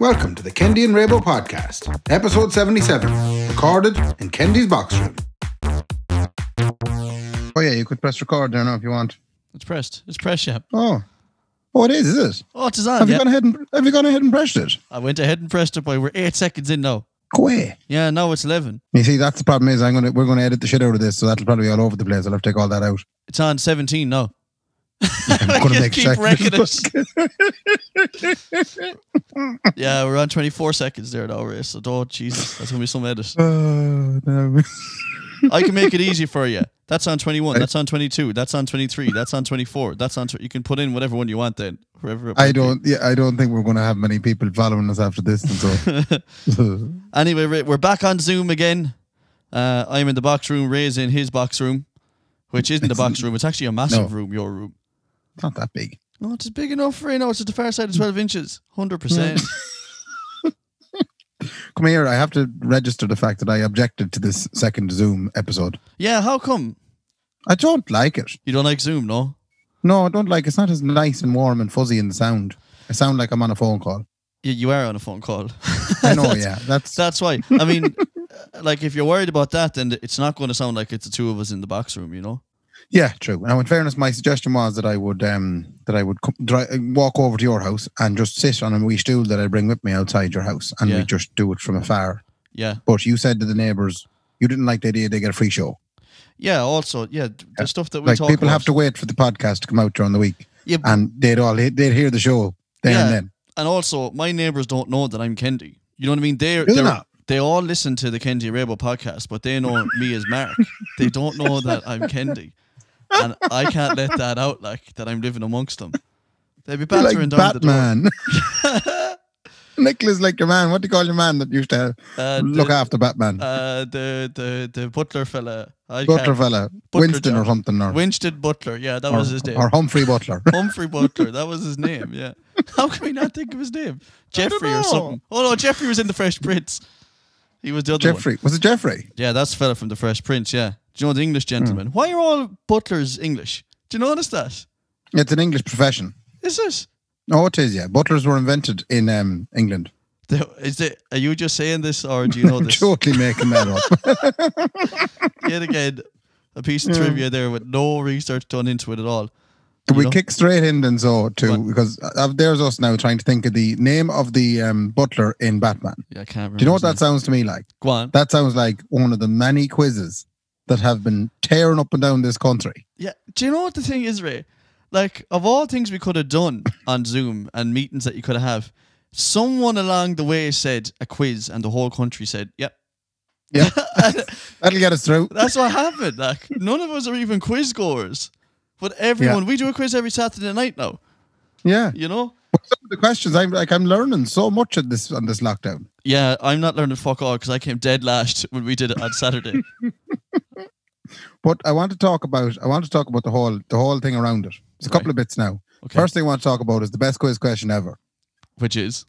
Welcome to the Kendy and Raybo podcast, episode 77, recorded in Kendy's box room. Oh yeah, you could press record there now if you want. It's pressed. It's pressed, yeah. Oh, it is it? Oh, it's on. Have you gone ahead and pressed it? I went ahead and pressed it, boy. We're 8 seconds in now. Go away. Yeah, now it's 11. You see, that's the problem is we're gonna edit the shit out of this, so that'll probably be all over the place. I'll have to take all that out. It's on 17 now. I'm gonna make keep wrecking it. Yeah, we're on 24 seconds there now, Ray. So, oh, Jesus, that's gonna be some edit. No. I can make it easy for you. That's on 21. That's on 22. That's on 23. That's on 24. That's on. You can put in whatever one you want then. I don't think we're going to have many people following us after this. And so. Anyway, Ray, we're back on Zoom again. I'm in the box room. Ray's in his box room, which isn't the box room. It's actually a massive room. Your room. It's not that big. No, it's big enough for It's at the far side of 12 inches. 100%. Come here, I have to register the fact that I objected to this second Zoom episode. Yeah, how come? I don't like it. You don't like Zoom, no? No, I don't like it. It's not as nice and warm and fuzzy in the sound. I sound like I'm on a phone call. Yeah, you are on a phone call. I know, That's why. I mean, like, if you're worried about that, then it's not going to sound like it's the two of us in the box room, you know? Yeah, true. Now, in fairness, my suggestion was that I would walk over to your house and just sit on a wee stool that I bring with me outside your house, and we just do it from afar. Yeah. But you said to the neighbours you didn't like the idea they get a free show. Yeah. Also, the stuff that we like talk people about. have to wait for the podcast to come out during the week, yeah, and they'd hear the show there and then. And also, my neighbours don't know that I'm Kendy. You know what I mean? They all listen to the Kendy Raybo podcast, but they know me as Mark. They don't know that I'm Kendy. And I can't let that out, like, that I'm living amongst them. They'd be battering down Batman. the door. Nicholas, like your man. What do you call your man that used to look after Batman? The butler fella. Winston or something. Winston Butler, yeah, that was his name. Or Humphrey Butler. Humphrey Butler, that was his name, yeah. How can we not think of his name? Jeffrey or something. Oh no, Jeffrey was in The Fresh Prince. He was the other one. Was it Jeffrey? Yeah, that's the fella from The Fresh Prince, yeah. Do you know the English gentleman? Why are all butlers English? Do you notice that? It's an English profession. Is it? Oh, it is, yeah. Butlers were invented in England. Are you just saying this, or do you know this? I'm totally making that up. Yet again, a piece of trivia there with no research done into it at all. Can we kick straight in then, because there's us now trying to think of the name of the butler in Batman. Yeah, I can't remember. Do you know what that sounds to me like? Go on. That sounds like one of the many quizzes that have been tearing up and down this country. Yeah. Do you know what the thing is, Ray? Like, of all things we could have done on Zoom and meetings that you could have, someone along the way said a quiz and the whole country said, yep. Yeah. That'll get us through. That's what happened. Like, none of us are even quiz goers. But everyone, we do a quiz every Saturday night now. Yeah. You know? But some of the questions, I'm learning so much on this lockdown. Yeah, I'm not learning fuck all because I came dead last when we did it on Saturday. But I want to talk about the whole thing around it. There's a couple of bits now. Okay. First thing I want to talk about is the best quiz question ever. Which is?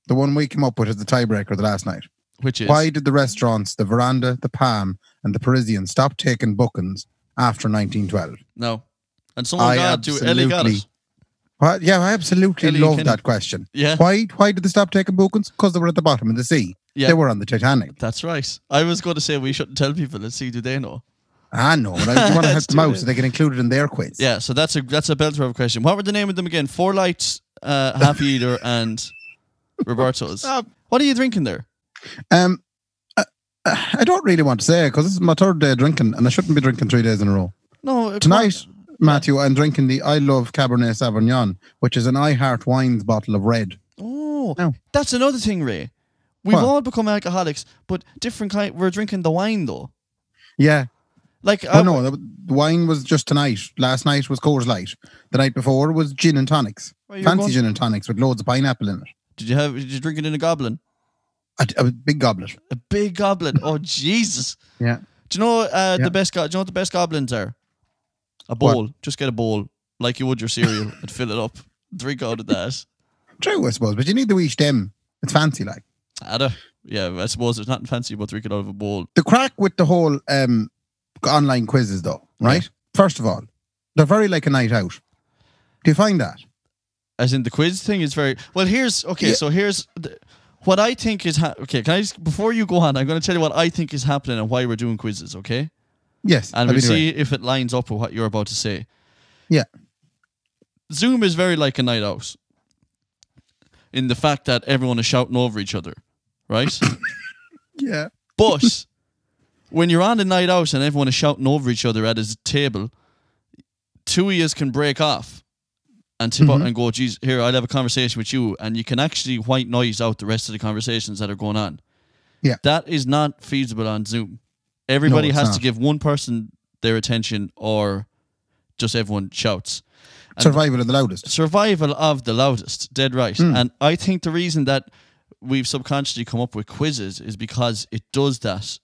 The one we came up with as the tiebreaker the last night. Which is? Why did the restaurants, the Veranda, the Palm, and the Parisian stop taking bookings after 1912? No. And someone Ellie got it. Yeah, I absolutely love that question. Yeah. Why did they stop taking bookings? Because they were at the bottom of the sea. Yeah. They were on the Titanic. That's right. I was going to say we shouldn't tell people. Let's see, do they know? I know, but I want to help them out so they can include it in their quiz. Yeah, so that's a belter of a question. What were the name of them again? Four Lights, Happy Eater, and Roberto's. What are you drinking there? I don't really want to say because this is my third day drinking, and I shouldn't be drinking 3 days in a row. No, tonight, Matthew, I'm drinking the I Love Cabernet Sauvignon, which is an I Heart Wines bottle of red. Oh, that's another thing, Ray. We've all become alcoholics, but different kind. We're drinking the wine though. Yeah. Like, no, the wine was just tonight. Last night was Coors Light. The night before was gin and tonics. Fancy gin and tonics with loads of pineapple in it. Did you drink it in a goblin? A big goblet. A big goblet. Oh Jesus! Yeah. Do you know the best? Do you know what the best goblins are? A bowl. What? Just get a bowl like you would your cereal and fill it up. Drink out of that. True, I suppose, but you need the wee stem. It's fancy, like. Yeah, I suppose it's not fancy, but drink it out of a bowl. The crack with the whole online quizzes, though, right? Yeah. First of all, they're very like a night out. Do you find that? As in the quiz thing is very... Well, here's... Okay, so here's... What I think is okay. Can I just, before you go on, I'm going to tell you what I think is happening and why we're doing quizzes. Okay. Yes. And we'll see if it lines up with what you're about to say. Yeah. Zoom is very like a night out. In the fact that everyone is shouting over each other, right? Yeah. But when you're on a night out and everyone is shouting over each other at a table, two of you can break off and tip out and go, geez, here, I'll have a conversation with you. And you can actually white noise out the rest of the conversations that are going on. Yeah. That is not feasible on Zoom. Everybody has not. to give one person their attention or just everyone shouts. And survival of the loudest. Survival of the loudest. Dead right. And I think the reason that we've subconsciously come up with quizzes is because it does that.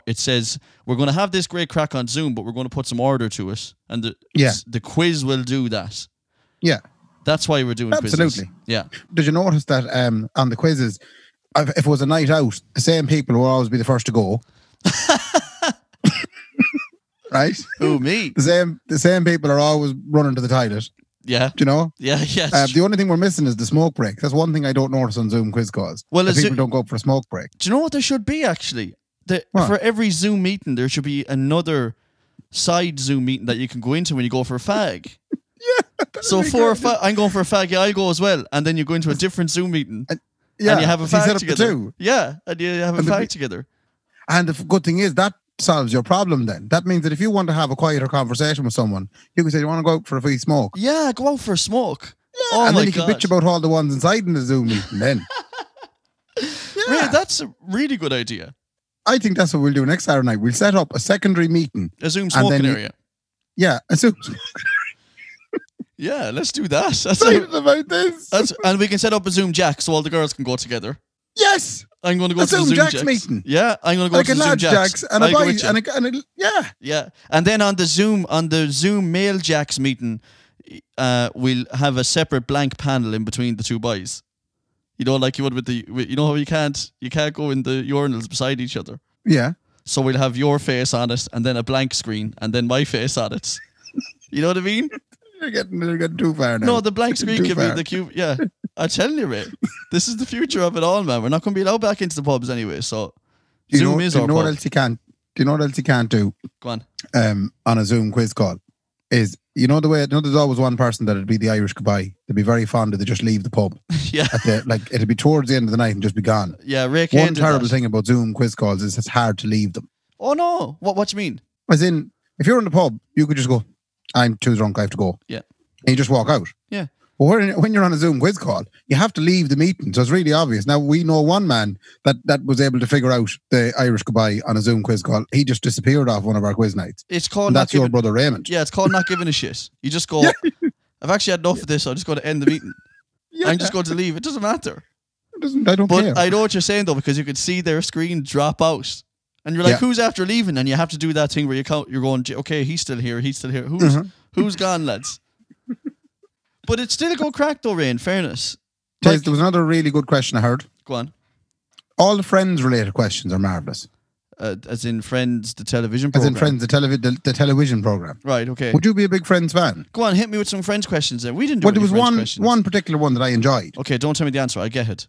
It says, we're going to have this great crack on Zoom, but we're going to put some order to it. And the quiz will do that. Yeah. That's why we're doing quizzes. Absolutely. Yeah. Did you notice that on the quizzes, if it was a night out, the same people will always be the first to go. Right? Who, me? The same people are always running to the toilet. Yeah. Do you know? Yeah, the only thing we're missing is the smoke break. That's one thing I don't notice on Zoom quiz calls. Well, people don't go up for a smoke break. Do you know what there should be, actually? For every Zoom meeting, there should be another side Zoom meeting that you can go into when you go for a fag. Yeah. So I'm going for a fag, yeah, I'll go as well. And then you go into a different Zoom meeting. And you have a fag together. Yeah, and you have a fag together. And the good thing is that solves your problem then. That means that if you want to have a quieter conversation with someone, you can say, you want to go out for a free smoke? Yeah, go out for a smoke. Yeah, and then you can bitch about all the ones inside in the Zoom meeting then. Ray, that's a really good idea. I think that's what we'll do next Saturday night. We'll set up a secondary meeting. A Zoom smoking area. Yeah, a Zoom. Yeah, let's do that. That's about this. And we can set up a Zoom Jack so all the girls can go together. Yes. I'm going to go to the Zoom Jacks meeting. Yeah, I'm going to go to the Zoom Jacks. And a boy, yeah. Yeah. And then on the Zoom male Jacks meeting, we'll have a separate blank panel in between the two boys. You know, like you would with you know how you can't go in the urinals beside each other. Yeah. So we'll have your face on it and then a blank screen and then my face on it. You know what I mean? They're getting too far now. No, the blank screen can be the cube. Yeah. I'm telling you, Ray. This is the future of it all, man. We're not going to be allowed back into the pubs anyway, so Zoom is our pub. Do you know what else you can't do? Go on. On a Zoom quiz call is, there's always one person that'd be the Irish goodbye. They'd be very fond of, they just leave the pub. Yeah. It'd be towards the end of the night and just be gone. Yeah, Ray One terrible thing about Zoom quiz calls is it's hard to leave them. Oh no. What do you mean? As in, if you're in the pub, you could just go, I'm too drunk, I have to go. Yeah. And you just walk out. Yeah. But when you're on a Zoom quiz call, you have to leave the meeting. So it's really obvious. Now, we know one man that was able to figure out the Irish goodbye on a Zoom quiz call. He just disappeared off one of our quiz nights. It's called that's your brother Raymond. Yeah, it's called not giving a shit. You just go, I've actually had enough of this. I'm just going to end the meeting. Yeah. I'm just going to leave. It doesn't matter. I don't care. But I know what you're saying, though, because you could see their screen drop out. And you're like, who's after leaving? And you have to do that thing where you count. You're going, okay, he's still here. Who's gone, lads? But it's still a good crack though, Ray, in fairness. There was another really good question I heard. Go on. All the Friends related questions are marvellous. As in Friends, the television program? As in Friends, the television program. Right, okay. Would you be a big Friends fan? Go on, hit me with some Friends questions then. We didn't do any there was questions. one particular one that I enjoyed. Okay, don't tell me the answer. I get it.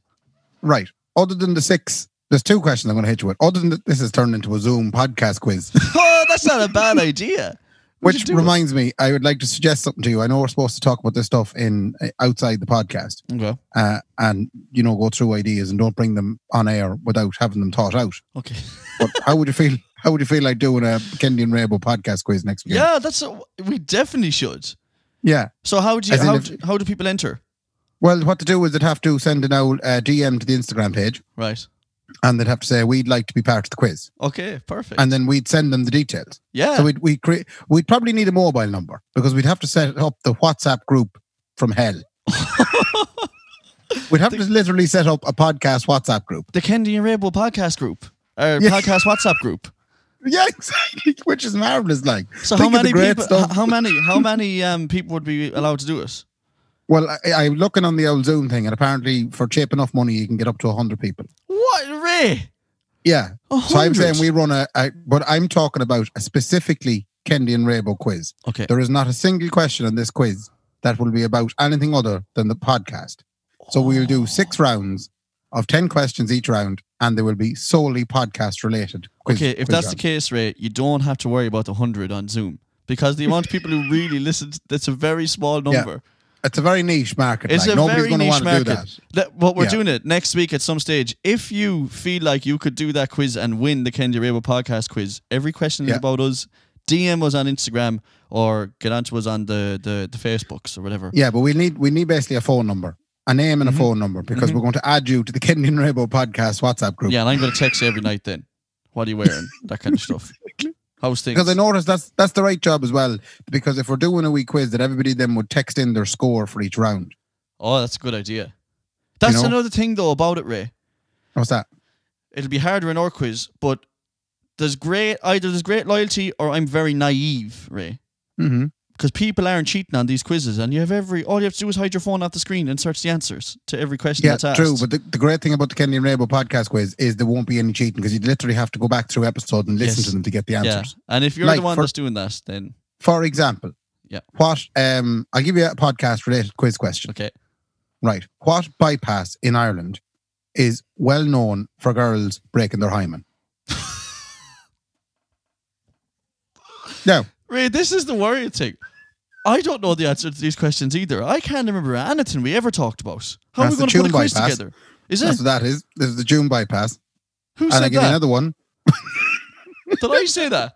Right. Other than the 6, there's 2 questions I'm going to hit you with. Other than this has turned into a Zoom podcast quiz. Oh, that's not a bad idea. Which reminds me, I would like to suggest something to you. I know we're supposed to talk about this stuff outside the podcast. Okay. And, go through ideas and don't bring them on air without having them thought out. Okay. But how would you feel? How would you feel like doing a Kendy and Raybo podcast quiz next week? Yeah, we definitely should. Yeah. So how do people enter? Well, what to do is they'd have to send an old DM to the Instagram page. Right. And they'd have to say, we'd like to be part of the quiz. Okay, perfect. And then we'd send them the details. Yeah. So we'd probably need a mobile number because we'd have to set up the WhatsApp group from hell. We'd have to literally set up a podcast WhatsApp group. The Kendy and Raybo podcast group. Podcast WhatsApp group. Yeah, exactly. Which is marvelous. Like, so how many people? How many people would be allowed to do it? Well, I'm looking on the old Zoom thing, and apparently for cheap enough money, you can get up to 100 people. What, Ray? Yeah. 100? So I'm saying we run but I'm talking about a specifically Kendy and Raybo quiz. Okay. There is not a single question in this quiz that will be about anything other than the podcast. So we'll do 6 rounds, of 10 questions each round, and they will be solely podcast related. Okay, if that's the case, Ray, you don't have to worry about the 100 on Zoom, because the amount of people who really listen, that's a very small number. Yeah. It's a very niche market. It's a nobody's very going to niche want to do market. that. But we're doing it next week at some stage. If you feel like you could do that quiz and win the Kendy Raybo podcast quiz, every question is about us. DM us on Instagram or get onto us on the Facebooks or whatever. Yeah, but we need basically a phone number, a name and a phone number, because we're going to add you to the Kendy and Raybo podcast WhatsApp group. Yeah, and I'm going to text you every night then. What are you wearing? That kind of stuff. How's things? Because I noticed that's the right job as well. Because if we're doing a wee quiz, that everybody then would text in their score for each round. Oh, that's a good idea. That's another thing though about it, Ray. What's that? It'll be harder in our quiz, but there's great loyalty, or I'm very naive, Ray. Mm-hmm. Because people aren't cheating on these quizzes, and all you have to do is hide your phone off the screen and search the answers to every question that's asked. Yeah, true. But the great thing about the Kendy and Raybo podcast quiz is there won't be any cheating, because you literally have to go back through episodes and listen to them to get the answers. Yeah. And if you're the one that's doing that, then... For example, what I'll give you a podcast-related quiz question. Okay. Right. What bypass in Ireland is well known for girls breaking their hymen? Now, Ray, this is the worrying thing. I don't know the answer to these questions either. I can't remember anything we ever talked about. How are we going to put a quiz together? Is it? That's what that is. This is the June bypass. Who said that? And I give you another one. Did I say that?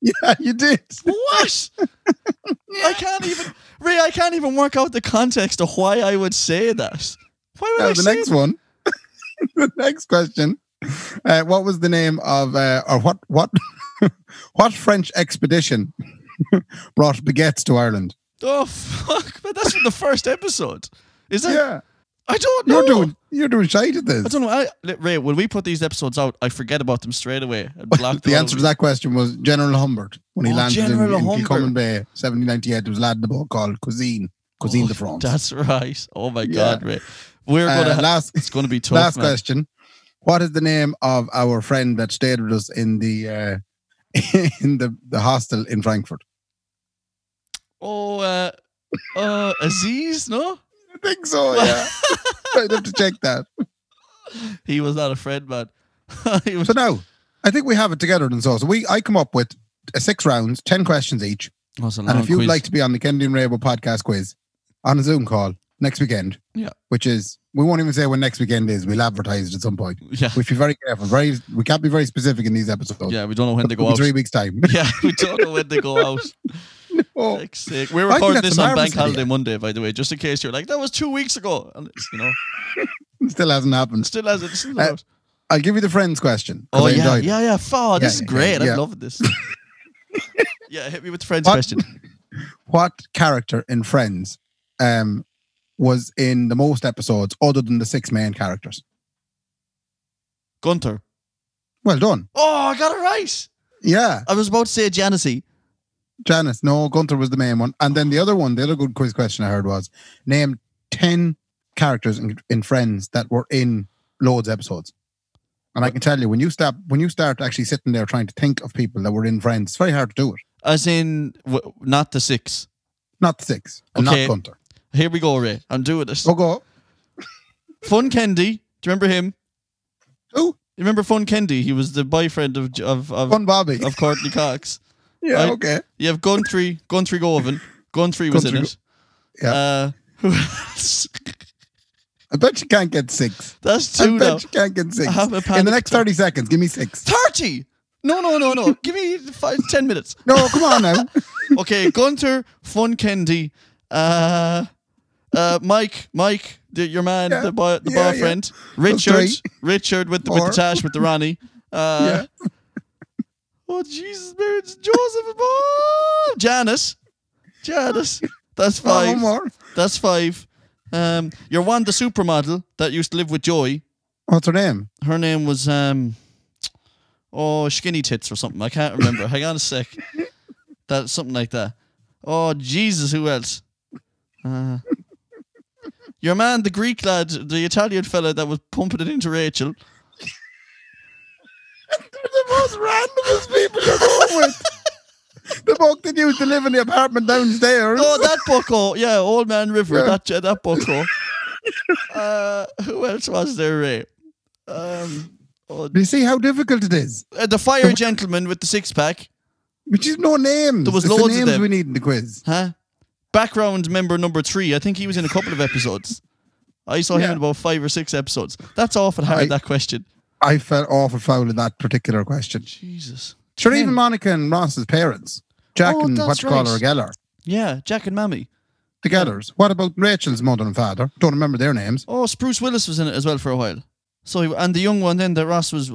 Yeah, you did. What? I can't even work out the context of why I would say that. Why would I say the next one? The next question. What was the name of or what what French expedition brought baguettes to Ireland? Oh fuck! But that's from the first episode. Is it? Yeah. I don't know. You're doing shite at this. I don't know. Ray, when we put these episodes out, I forget about them straight away. The answer to that question was General Humbert. When he landed in Kilcommon Bay, 1798, there was a lad in the boat called Cuisine de France. That's right. Oh my God, Ray. We're going to it's going to be tough. Last question. What is the name of our friend that stayed with us in the hostel in Frankfurt? Oh, Aziz, no? I think so, yeah. I'd have to check that. He was not a friend, man. So now, I think we have it together. And so I come up with 6 rounds, 10 questions each. And if you'd like to be on the Kendy and Raybo podcast quiz on a Zoom call next weekend, which is, we won't even say when next weekend is. We'll advertise it at some point. Yeah. We should be very careful. We can't be very specific in these episodes. Yeah, we don't know when they go out. 3 weeks' time. Yeah, we don't know when they go out. No. We're recording this on Bank Holiday Monday, by the way, just in case you're like, that was 2 weeks ago. And It still hasn't happened. Still hasn't. I'll give you the Friends question. Oh, yeah. Oh, this is great. I'm loving this. Yeah, hit me with the Friends question. What character in Friends was in the most episodes other than the 6 main characters? Gunther. Well done. Oh, I got it right. Yeah. I was about to say Janice. Janice. No, Gunther was the main one. And then the other good quiz question I heard was, name 10 characters in Friends that were in loads of episodes. And I can tell you, when you start actually sitting there trying to think of people that were in Friends, it's very hard to do it. As in, not the 6. Not the 6. And not Gunther. Here we go, Ray. I'm doing this. Oh, go. Fun Kendy. Do you remember him? Who? You remember Fun Kendy? He was the boyfriend of Fun Bobby. Of Courtney Cox. Yeah, right? Okay. You have Guntry Govan. Guntry was in it. Yeah. Who else? I bet you can't get 6. That's 2 now. I bet you can't get 6. In the next 30 seconds, give me 6. 30? No. Give me 10 minutes. No, come on now. Okay, Gunther, Fun Kendy, Mike, your man, the boyfriend, Richard with the tash with the Ronnie. Oh Jesus, it's Joseph and Janice. That's 5. One more. That's 5. Your one, the supermodel that used to live with Joey. What's her name? Her name was Skinny Tits or something. I can't remember. Hang on a sec. That's something like that. Oh Jesus, who else? Your man, the Greek lad, the Italian fella that was pumping it into Rachel. They're the most randomest people you're going with. The book that used to live in the apartment downstairs. Oh, that bucko. Yeah, Old Man River. Yeah. That bucko. Who else was there, Ray? Do you see how difficult it is? The fire gentleman with the 6-pack. Which is no names. There was it's loads the names of them. we need in the quiz. Huh? Background member number 3. I think he was in a couple of episodes. I saw him in about 5 or 6 episodes. That's awful hard, that question. I felt awful foul in that particular question. Jesus. Sure, even Monica and Ross's parents. Jack and what you call her, Geller. Yeah, Jack and Mammy. The Gellers. What about Rachel's mother and father? Don't remember their names. Oh, Bruce Willis was in it as well for a while. So and the young one then that Ross was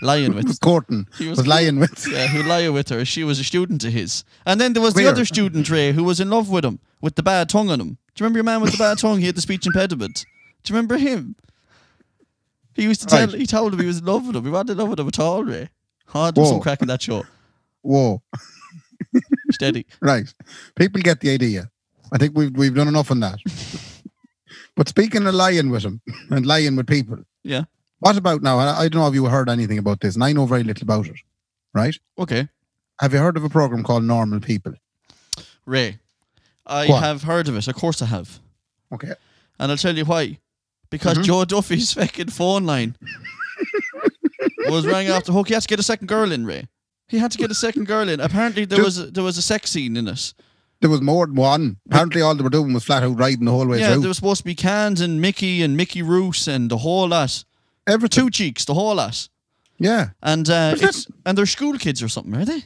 lying with. Was courting. He was lying with. Yeah, who lying with her. She was a student of his. And then there was the other student, Ray, who was in love with him, with the bad tongue on him. Do you remember your man with the bad tongue? He had the speech impediment. Do you remember him? He used to tell. He told him he was in love with him. He wasn't in love with him at all, Ray. Oh, there's some crack in that show. Whoa. Steady. Right. People get the idea. I think we've done enough on that. But speaking of lying with him and lying with people. Yeah. What about now? I don't know if you heard anything about this, and I know very little about it. Right? Okay. Have you heard of a program called Normal People? Ray, I have heard of it. Of course I have. Okay. And I'll tell you why. Because Joe Duffy's fucking phone line was rang off the hook. He had to get a second girl in, Ray. He had to get a second girl in. Apparently there was a sex scene in it. There was more than one. Apparently all they were doing was flat out riding the whole way through. Yeah, there was supposed to be Cans and Mickey Roos and the whole lot. Everything. 2 Cheeks, the whole lot. Yeah. And and they're school kids or something, are they?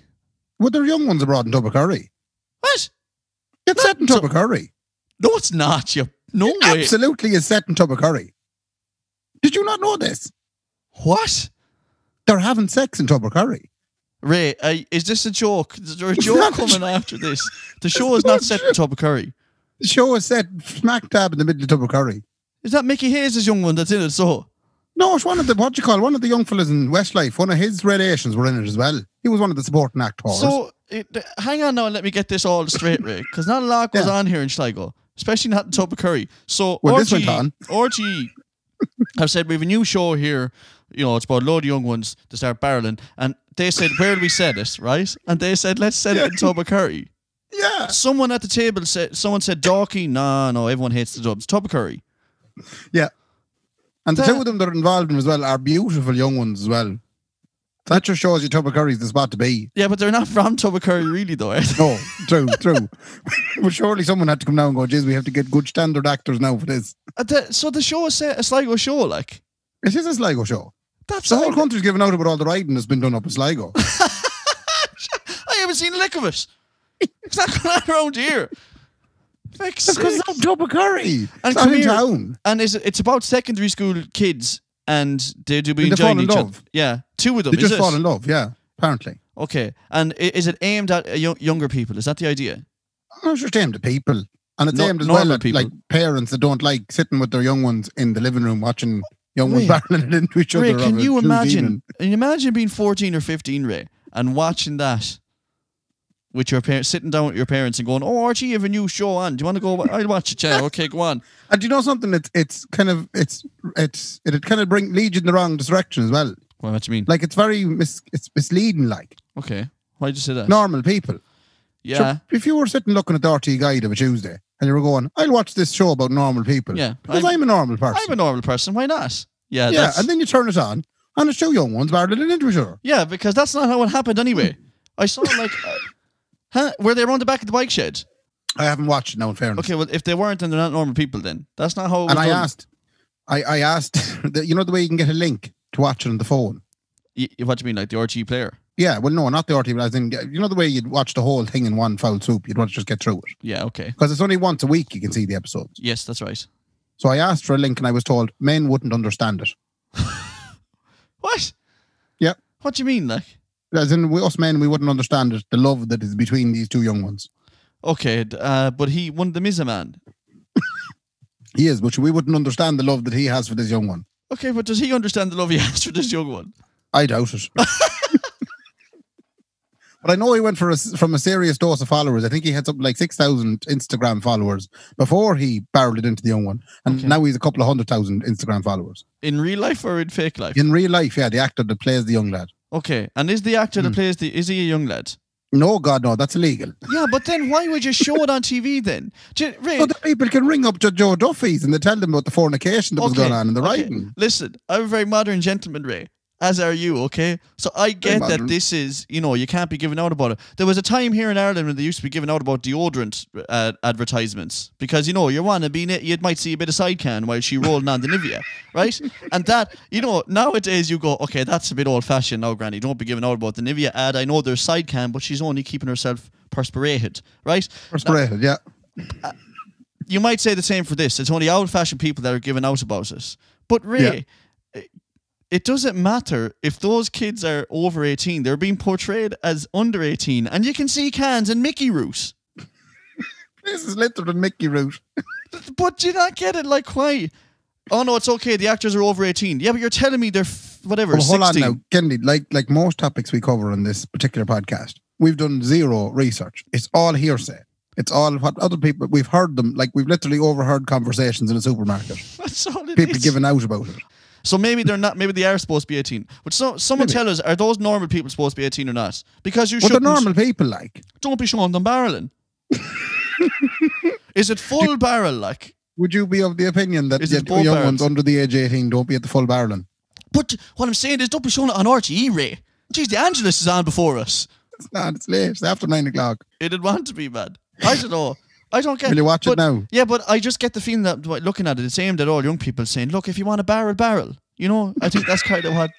Well, they're young ones abroad in Tubbercurry. What? It's set in Tubbercurry. No, it's not. No way. Absolutely is set in Tubbercurry. Did you not know this? What? They're having sex in Tubbercurry. Ray, is this a joke? Is there a joke coming after this? The show is not set in Tubbercurry. The show is set smack dab in the middle of Tubbercurry. Is that Mickey Hayes' young one that's in it? So no, it's one of the young fellas in Westlife. One of his relations were in it as well. He was one of the supporting actors. So hang on now and let me get this all straight, Ray, because not a lot goes on here in Sligo, especially not in Tubbercurry. So this went on. RG have said we have a new show here. You know, it's about a load of young ones to start barreling, and they said, where do we set it, right? And they said, let's set it in Tubbercurry. Yeah. Someone at the table said, Dalkey, no, everyone hates the Dubs. Tubbercurry. Yeah. And the 2 of them that are involved in as well are beautiful young ones as well. That just shows you Tubbercurry's the spot to be. Yeah, but they're not from Tubbercurry really though, are they? No, true. But surely someone had to come down and go, geez, we have to get good standard actors now for this. So the show is a Sligo show, like? It is a Sligo show. That's the whole country's given out about all the riding that's been done up in Sligo. I haven't seen a lick of it. It's not going on around here. That's because it's not Tubbercurry. And it's not in town. And it's about secondary school kids, and they do be enjoying each other. Yeah, 2 of them. They just fall in love. Yeah, apparently. Okay, and is it aimed at younger people? Is that the idea? No, it's just aimed at people, and it's aimed as well at like parents that don't like sitting with their young ones in the living room watching young ones barreling it into each other. Can you imagine? Can you imagine being 14 or 15, Ray, and watching that with your parents, sitting down with your parents and going, "Oh, Archie, you have a new show on. Do you want to go? I'll watch it, yeah. Okay, go on." And do you know something? It'd kind of lead you in the wrong direction as well. Well, what do you mean? Like it's very it's misleading. Like, okay, why did you say that? Normal people. Yeah. So if you were sitting looking at the RT Guide of a Tuesday and you were going, "I'll watch this show about normal people," because I'm a normal person. I'm a normal person. Why not? Yeah. Yeah, and then you turn it on, and it's 2 young ones barreling into each other. Yeah, because that's not how it happened anyway. I saw like. Were they around the back of the bike shed? I haven't watched it now, in fairness. Okay, well, if they weren't, then they're not normal people then. That's not how it was done. I asked, you know the way you can get a link to watch it on the phone? What do you mean, like the RG player? Yeah, well, no, not the RT, but you know the way you'd watch the whole thing in one foul swoop? You'd want to just get through it. Yeah, okay. Because it's only once a week you can see the episodes. Yes, that's right. So I asked for a link and I was told men wouldn't understand it. What? Yeah. What do you mean, like? As in, us men, we wouldn't understand it, the love that is between these 2 young ones. Okay, but one of them is a man. He is, but we wouldn't understand the love that he has for this young one. Okay, but does he understand the love he has for this young one? I doubt it. But I know he went from a serious dose of followers. I think he had something like 6,000 Instagram followers before he barreled it into the young one. And now he's a couple of 100,000 Instagram followers. In real life or in fake life? In real life, yeah, the actor that plays the young lad. Okay, and is the actor that plays is he a young lad? No, God, no, that's illegal. Yeah, but then why would you show it on TV then? Ray, So the people can ring up to Joe Duffy's and they tell them about the fornication that was going on in the writing. Listen, I'm a very modern gentleman, Ray. As are you, okay? So I get that this is, you can't be giving out about it. There was a time here in Ireland when they used to be giving out about deodorant advertisements because, you want to be, you might see a bit of sidecan while she rolling on the Nivea, right? And that, nowadays you go, okay, that's a bit old-fashioned now, Granny. Don't be giving out about the Nivea ad. I know there's sidecan, but she's only keeping herself perspirated, right? Perspirated, yeah. You might say the same for this. It's only old-fashioned people that are giving out about it. But Ray... Yeah. It doesn't matter if those kids are over 18. They're being portrayed as under 18. And you can see cans and Mickey Root. This is littered in Mickey Root. But do you not get it? Like, why? Oh, no, it's okay. The actors are over 18. Yeah, but you're telling me they're, whatever, 16. Hold on now. Kendy, like most topics we cover on this particular podcast, we've done zero research. It's all hearsay. It's all what other people, we've heard them, like we've literally overheard conversations in a supermarket. That's all it people is. giving out about it. So maybe they're not. Maybe they are supposed to be 18. But someone tell us: are those normal people supposed to be 18 or not? Because you should. What are normal people like? Don't be showing them barreling. Is it full barrel like? Would you be of the opinion that young ones under the age of 18 don't be at the full barreling? But what I'm saying is, don't be showing it on RTE, Ray. Jeez, the Angelus is on before us. It's not. It's late. It's after 9 o'clock. It'd want to be, man. I don't know. I don't get. Will you watch it now? Yeah, but I just get the feeling that looking at it, it's aimed at all young people, saying, "Look, if you want a barrel." I think that's kind of what.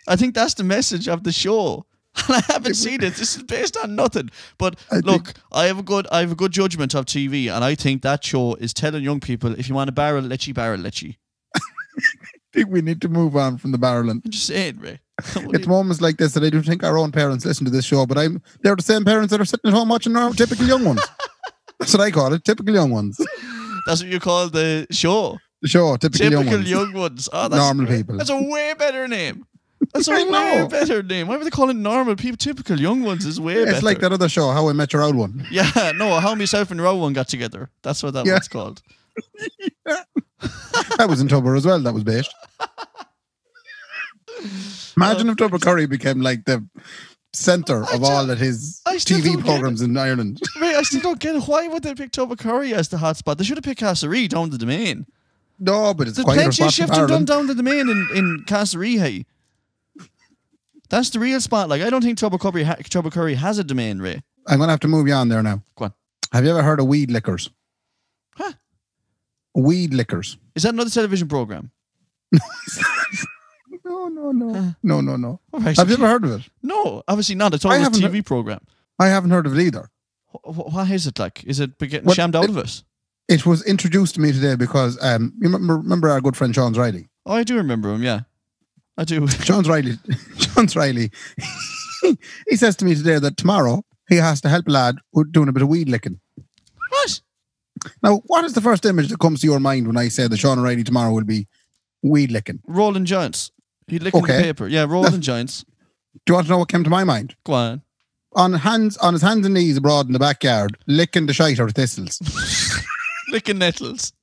I think that's the message of the show. And I haven't seen it. This is based on nothing. But I have a good judgment of TV, and I think that show is telling young people, if you want a barrel, let you. I think we need to move on from the barreling. I'm just saying, Ray. It's moments like this that I do think our own parents listen to this show, but they're the same parents that are sitting at home watching typical young ones. That's what I call it, typical young ones. That's what you call the show? The show, typical young ones. Oh, that's normal people. That's a way better name. That's a way better name. Why would they call it normal people? Typical young ones is way better. It's like that other show, How I Met Your Old One. Yeah, no, How Myself and Your Old One got together. That's what that one's called. That was in Tubber as well, that was based. Imagine if Tubber Curry became like the centre of all of his TV programs in Ireland. Wait, I still don't get it. Why would they pick Tubber Curry as the hotspot? They should have picked Castlereagh down to the main. No, but it's quite a spot. Shift have done down to the main in Castlereagh. Hey. That's the real spot. Like, I don't think Tubber Curry has a domain, Ray. I'm going to have to move you on there now. Go on. Have you ever heard of Weed Lickers? Huh? Weed Lickers. Is that another television program? No. Right. Have you ever heard of it? No, obviously not. It's always a TV program. I haven't heard of it either. What is it like? Is it getting shammed out of it? It was introduced to me today because you remember our good friend Sean Riley? Oh, I do remember him, yeah. I do. Sean Riley, he says to me today that tomorrow he has to help a lad who's doing a bit of weed licking. What? Now, what is the first image that comes to your mind when I say that Sean Riley tomorrow will be weed licking? Rolling joints. He'd lick the paper. Yeah, rolling joints. Do you want to know what came to my mind? Go on. On his hands and knees abroad in the backyard, licking the shite out of thistles. Licking nettles.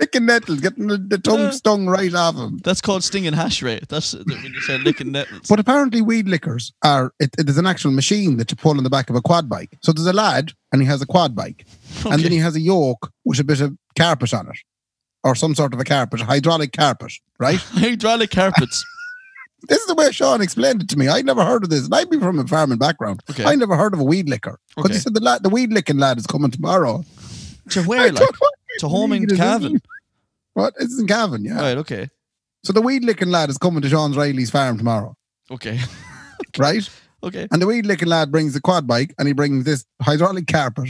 Licking nettles, getting the tongue stung right off him. That's called stinging hash rate. That's when you say licking nettles. But apparently weed lickers there's an actual machine that you pull on the back of a quad bike. So there's a lad and he has a quad bike. Okay. And then he has a yoke with a bit of carpet on it. Or some sort of a carpet, a hydraulic carpet, right? Hydraulic carpets. This is the way Sean explained it to me. I'd never heard of this. And I'd be from a farming background. Okay. I never heard of a weed licker. Because he said the weed licking lad is coming tomorrow. To where, like? To home in Cavan? What? It's in Cavan, yeah. Right, okay. So the weed licking lad is coming to Sean Riley's farm tomorrow. Okay. Right? Okay. And the weed licking lad brings the quad bike and he brings this hydraulic carpet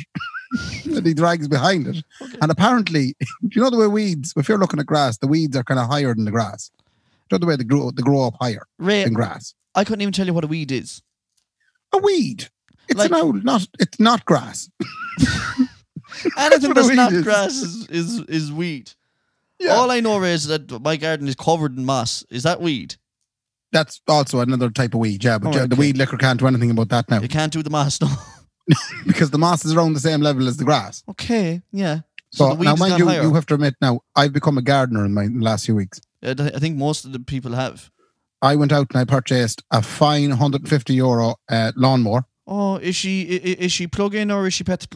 that he drags behind it. Okay. And apparently, you know the way weeds, if you're looking at grass, the weeds are kind of higher than the grass. You know the way they grow up higher than grass. I couldn't even tell you what a weed is. A weed? It's not grass. Anything that's not grass is weed. Yeah. All I know is that my garden is covered in moss. Is that weed? That's also another type of weed, yeah. But the weed licker can't do anything about that now. You can't do the moss, no. Because the moss is around the same level as the grass. Okay, yeah. So now, mind you, you have to admit now, I've become a gardener in my last few weeks. I think most of the people have. I went out and I purchased a fine €150 lawnmower. Oh, is she plug-in or is she pet?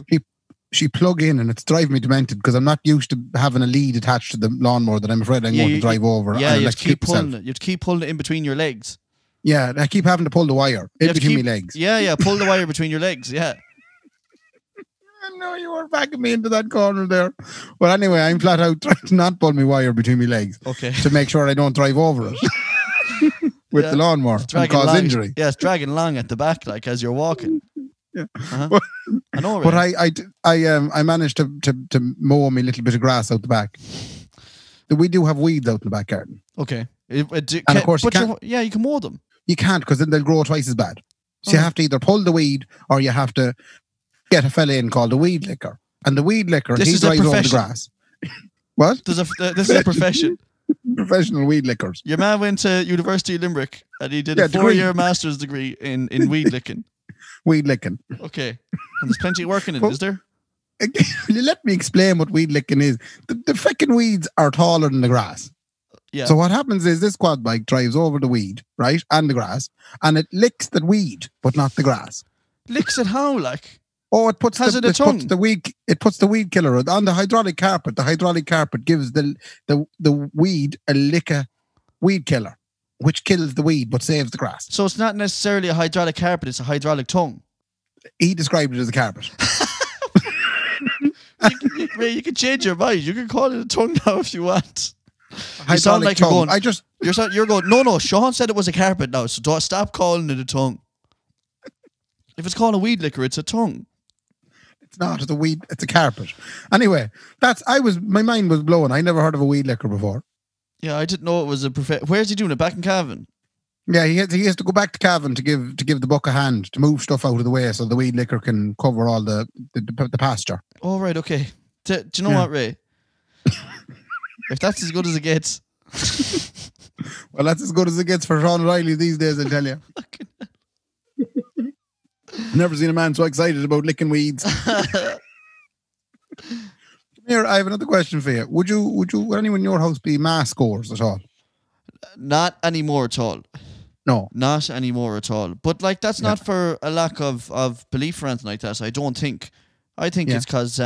She plug in, and it's driving me demented because I'm not used to having a lead attached to the lawnmower that I'm afraid I'm going to drive over. Yeah, and you have to keep pulling it. You have to keep pulling it in between your legs. Yeah, I keep having to pull the wire in between my legs. Yeah, pull the wire between your legs. Yeah. I know you were backing me into that corner there. But anyway, I'm flat out trying to not pull my wire between my legs. Okay. To make sure I don't drive over it with the lawnmower and cause injury. Yeah, it's dragging along at the back like as you're walking. Yeah. Uh-huh. I know. But I managed to mow me little bit of grass out the back. We do have weeds out in the back garden. Okay. And of course you can't. You can mow them. You can't because then they'll grow twice as bad. So you have to either pull the weed or you have to get a fella in called a weed licker. And the weed licker, he drives over the grass. What? This is a profession. Professional weed lickers. Your man went to University of Limerick and he did a 4-year master's degree in weed licking. Weed licking. Okay. And there's plenty of work in it, is there? Let me explain what weed licking is. The freaking weeds are taller than the grass. Yeah. So what happens is this quad bike drives over the weed, right, and the grass, and it licks the weed, but not the grass. Licks it how, like? Oh, it puts Has the, it a it tongue? puts the weed killer on the hydraulic carpet. The hydraulic carpet gives the weed a lick a weed killer, which kills the weed but saves the grass. So it's not necessarily a hydraulic carpet; it's a hydraulic tongue. He described it as a carpet. You can change your mind. You can call it a tongue now if you want. You sound like tongue. You're going. No. Sean said it was a carpet now, so don't stop calling it a tongue. If it's called a weed licker, it's a tongue. It's not. It's a weed. It's a carpet. Anyway, my mind was blown. I never heard of a weed licker before. Yeah, I didn't know it was a Where's he doing it? Back in Cavan? Yeah, he has to go back to Cavan to give the buck a hand to move stuff out of the way so the weed licker can cover all the pasture. Oh right, okay. Do you know what, Ray? If that's as good as it gets. Well, that's as good as it gets for Sean Riley these days, I tell you. Never seen a man so excited about licking weeds. Come here, I have another question for you. Would anyone in your house be mass goers at all? Not anymore at all. No. Not anymore at all. But like that's not for a lack of belief or anything like that. I don't think. I think it's because,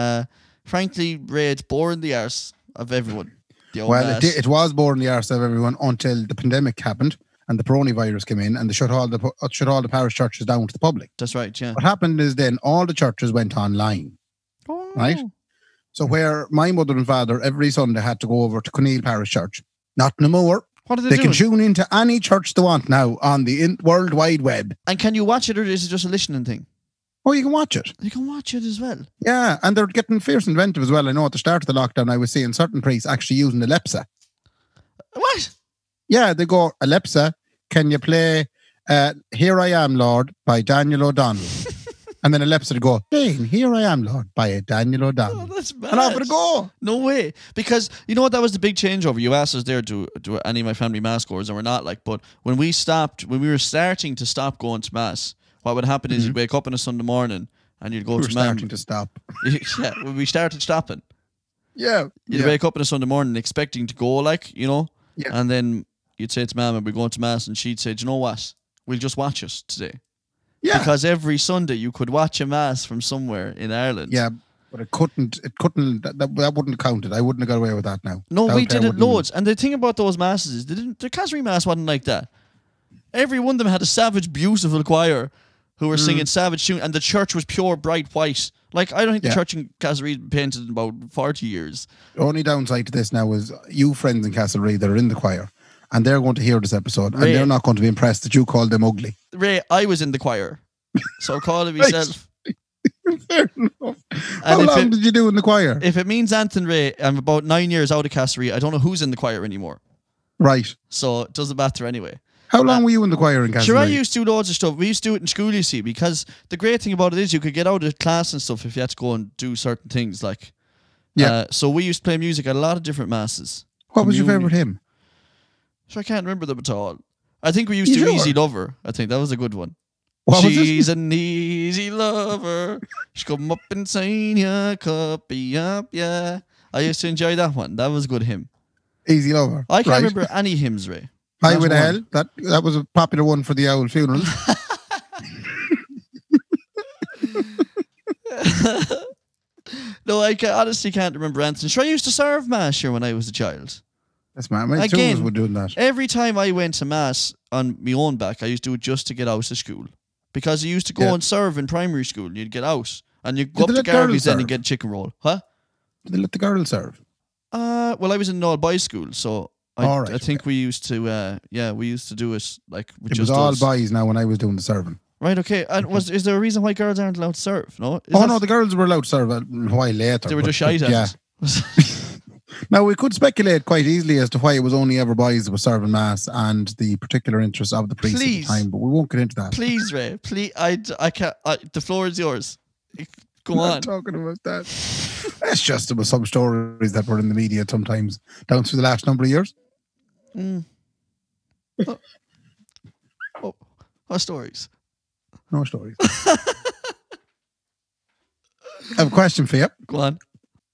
frankly, Ray, it's boring the arse of everyone. Well, it was boring the arse of everyone until the pandemic happened and the coronavirus came in and they shut all the parish churches down to the public. That's right, yeah. What happened is then all the churches went online. Oh. Right? So where my mother and father every Sunday had to go over to Contiues Parish Church, not no more. What are they can tune into any church they want now on the World Wide Web. And can you watch it or is it just a listening thing? Oh, you can watch it. You can watch it as well. Yeah, and they're getting fierce inventive as well. I know at the start of the lockdown, I was seeing certain priests actually using Alexa. What? Yeah, they go, Alexa, can you play Here I Am, Lord by Daniel O'Donnell? And then Alexa would go, Dane, Here I Am, Lord by Daniel O'Donnell. Oh, that's bad. And off it go. No way. Because you know what? That was the big changeover. You asked us there, do any of my family mass goers, and we're not like, but when we were starting to stop going to mass, what would happen is you'd wake up on a Sunday morning and you'd go to mass. Starting to stop. Yeah, when we started stopping. Yeah. You'd wake up on a Sunday morning expecting to go, like, you know? Yeah. And then you'd say to Mum, we're going to mass, and she'd say, do you know what? We'll just watch us today. Yeah. Because every Sunday you could watch a mass from somewhere in Ireland. Yeah, but it couldn't, that wouldn't count it. I wouldn't have got away with that now. No, we did it loads. And the thing about those masses is the Casserie Mass wasn't like that. Every one of them had a savage, beautiful choir who were singing savage tunes, and the church was pure, bright white. Like, I don't think the church in Castlereagh been painted in about 40 years. The only downside to this now is you friends in Castlereagh that are in the choir, and they're going to hear this episode, and they're not going to be impressed that you called them ugly. Ray, I was in the choir, so calling myself. Fair enough. How long did you do in the choir? If it means anything, Ray, I'm about 9 years out of Castlereagh. I don't know who's in the choir anymore. Right. So it doesn't matter anyway. How long were you in the choir in Castlereagh? Sure, I used to do loads of stuff. We used to do it in school, you see, because the great thing about it is you could get out of class and stuff if you had to go and do certain things. Like, so we used to play music at a lot of different masses. What was your favourite hymn? So I can't remember them at all. I think we used to do Easy Lover. I think that was a good one. She's an easy lover. She come up and sign your copy up, yeah. I used to enjoy that one. That was a good hymn. Easy Lover. I can't remember any hymns, Ray. Highway to Hell. That was a popular one for the owl funeral. No, I honestly can't remember anything. Sure, I used to serve mass here when I was a child. That's mad. My two of us were doing that. Every time I went to mass on my own back, I used to do it just to get out of school. Because I used to go and serve in primary school. You'd get out and you'd go up to Garvey's then and get a chicken roll. Huh? Did they let the girls serve? Well, I was in an all-boys school, so I think we used to, we used to do it like with it was all boys now when I was doing the serving. Right, okay. And is there a reason why girls aren't allowed to serve? No? No, the girls were allowed to serve a while later. They were just shy at it. Now, we could speculate quite easily as to why it was only ever boys that were serving mass and the particular interests of the priest at the time, but we won't get into that. Please, Ray. Please, I can't. The floor is yours. Go on. Not talking about that. It's just there were some stories that were in the media sometimes down through the last number of years. What stories? No stories. I have a question for you. Go on.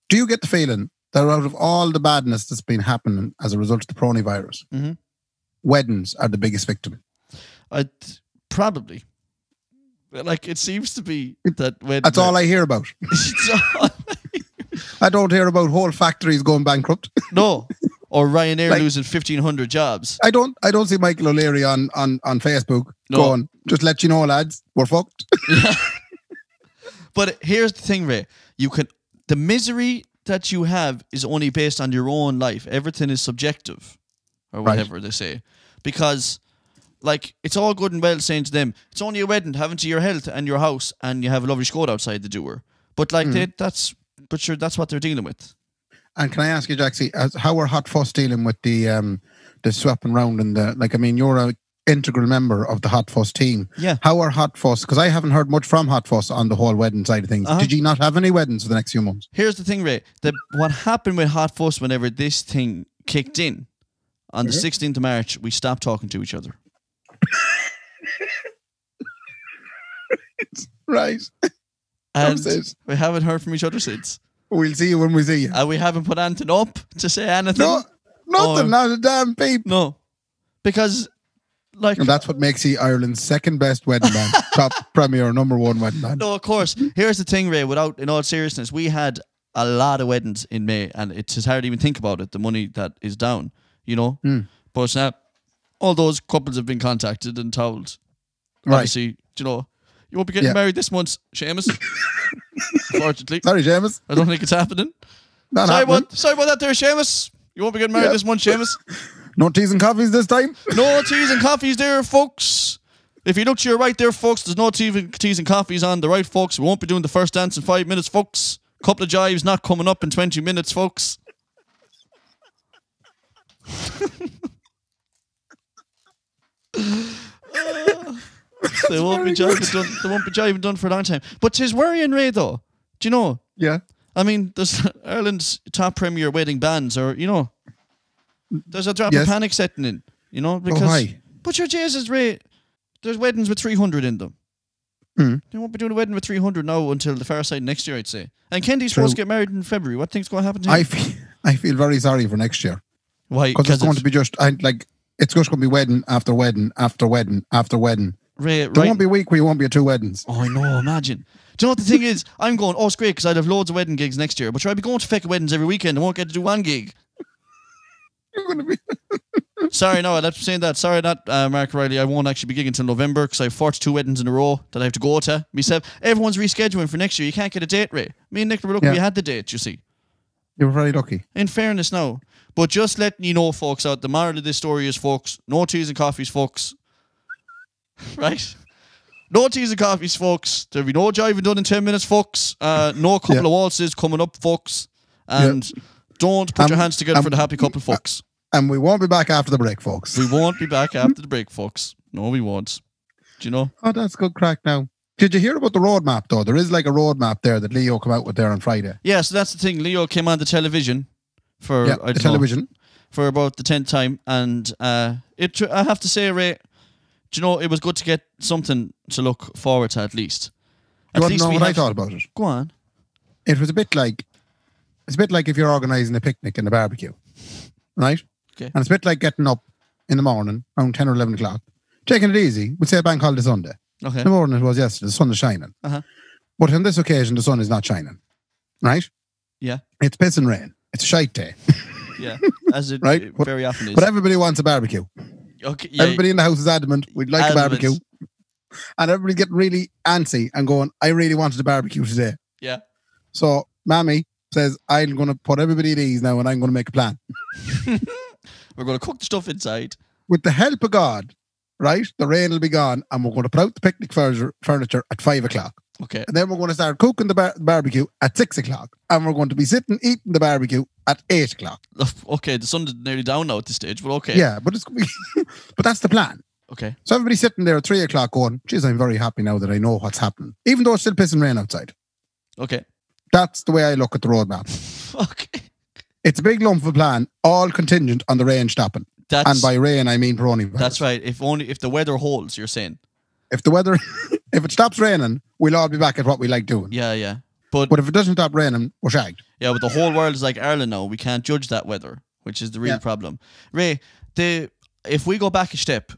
Do you get the feeling that out of all the badness that's been happening as a result of the coronavirus, weddings are the biggest victim? Probably. Like, it seems to be that when... That's all I hear about. I don't hear about whole factories going bankrupt. No. Or Ryanair losing 1,500 jobs. I don't see Michael O'Leary on Facebook going, just let you know, lads, we're fucked. Yeah. But here's the thing, Ray. The misery that you have is only based on your own life. Everything is subjective, or whatever they say. Because, like, it's all good and well saying to them, it's only a wedding, having to your health and your house, and you have a lovely Skoda outside the door. But, like, that's what they're dealing with. And can I ask you, Jaxie, how are Hot Fuss dealing with the swapping round and you're an integral member of the Hot Fuss team. Yeah. How are Hot Fuss? Because I haven't heard much from Hot Fuss on the whole wedding side of things. Did you not have any weddings for the next few months? Here's the thing, Ray. What happened with Hot Fuss whenever this thing kicked in, on the 16th of March, we stopped talking to each other. Right. And we haven't heard from each other since. We'll see you when we see you. And we haven't put anything up to say anything. No, nothing, not a damn peep. No. Because, like... And that's what makes you Ireland's second best wedding band. Top premier, number one wedding band. No, of course. Here's the thing, Ray, in all seriousness, we had a lot of weddings in May, and it's hard to even think about it, the money that is down, you know? But now, all those couples have been contacted and told, obviously, you know, you won't be getting married this month, Seamus. Unfortunately. Sorry, Seamus. I don't think it's happening. Sorry about that there, Seamus. You won't be getting married this month, Seamus. No teas and coffees this time? No teas and coffees there, folks. If you look to your right there, folks, there's no teas and coffees on the right, folks. We won't be doing the first dance in 5 minutes, folks. Couple of jives not coming up in 20 minutes, folks. They won't be jiving done for a long time. But 'tis worrying, Ray, though. Do you know? Yeah. I mean, there's Ireland's top premier wedding bands, or, you know, there's a drop of panic setting in, you know, because... why? But your Jesus, Ray, there's weddings with 300 in them. They won't be doing a wedding with 300 now until the far side next year, I'd say. And Kendy's supposed to get married in February. What think's going to happen to him? I feel very sorry for next year. Why? Because it's going to be it's just going to be wedding after wedding after wedding after wedding. Ray, there won't be a week where you won't be at 2 weddings. Oh, I know, imagine. Do you know what the thing is? I'm going, it's great because I'd have loads of wedding gigs next year, but I'd be going to fake weddings every weekend and won't get to do one gig. You're going to be... Sorry, no, I'm saying that. Sorry, not Mark Riley. I won't actually be gigging until November because I have 42 weddings in a row that I have to go to myself. Everyone's rescheduling for next year. You can't get a date, Ray. Me and Nick were lucky we had the date, you see. You were very lucky. In fairness now. But just letting you know, folks, out, the moral of this story is, folks, no teas and coffees, folks. Right? No teas and coffees, folks. There'll be no jiving done in 10 minutes, folks. No couple of waltzes coming up, folks. And don't put your hands together for the happy couple, folks. And we won't be back after the break, folks. We won't be back after the break, folks. No, we won't. Do you know? Oh, that's good crack now. Did you hear about the roadmap, though? There is like a roadmap there that Leo came out with there on Friday. Yeah, so that's the thing. Leo came on the television for for about the 10th time. And I have to say, Ray, do you know, it was good to get something to look forward to at least. You want to know what I thought about it? Go on. It was a bit like if you're organising a picnic and a barbecue, right? Okay. And it's a bit like getting up in the morning around 10 or 11 o'clock, taking it easy. We'd say a bank holiday Sunday. Okay. In the morning it was yesterday, the sun is shining. But on this occasion, the sun is not shining. Right? Yeah. It's piss and rain. It's a shite day. Yeah. As it Right? very often is. But everybody wants a barbecue. Okay. Yeah. Everybody in the house is adamant. We'd like a barbecue. And everybody getting really antsy and going, I really wanted a barbecue today. Yeah. So Mammy says, I'm going to put everybody at ease now and I'm going to make a plan. We're going to cook the stuff inside. With the help of God, right? The rain will be gone and we're going to put out the picnic furniture at 5 o'clock. Okay. And then we're going to start cooking the barbecue at 6 o'clock. And we're going to be sitting eating the barbecue at 8 o'clock. Okay, the sun's nearly down now at this stage, but okay. Yeah, but it's but that's the plan. Okay. So everybody's sitting there at 3 o'clock going, geez, I'm very happy now that I know what's happening. Even though it's still pissing rain outside. Okay. That's the way I look at the roadmap. Okay. It's a big lump of a plan, all contingent on the rain stopping. And by rain, I mean coronavirus. That's right. If the weather holds, you're saying. If it stops raining, we'll all be back at what we like doing. Yeah, yeah. But if it doesn't stop raining, we're shagged. Yeah, but the whole world is like Ireland now. We can't judge that weather, which is the real problem. Ray, if we go back a step,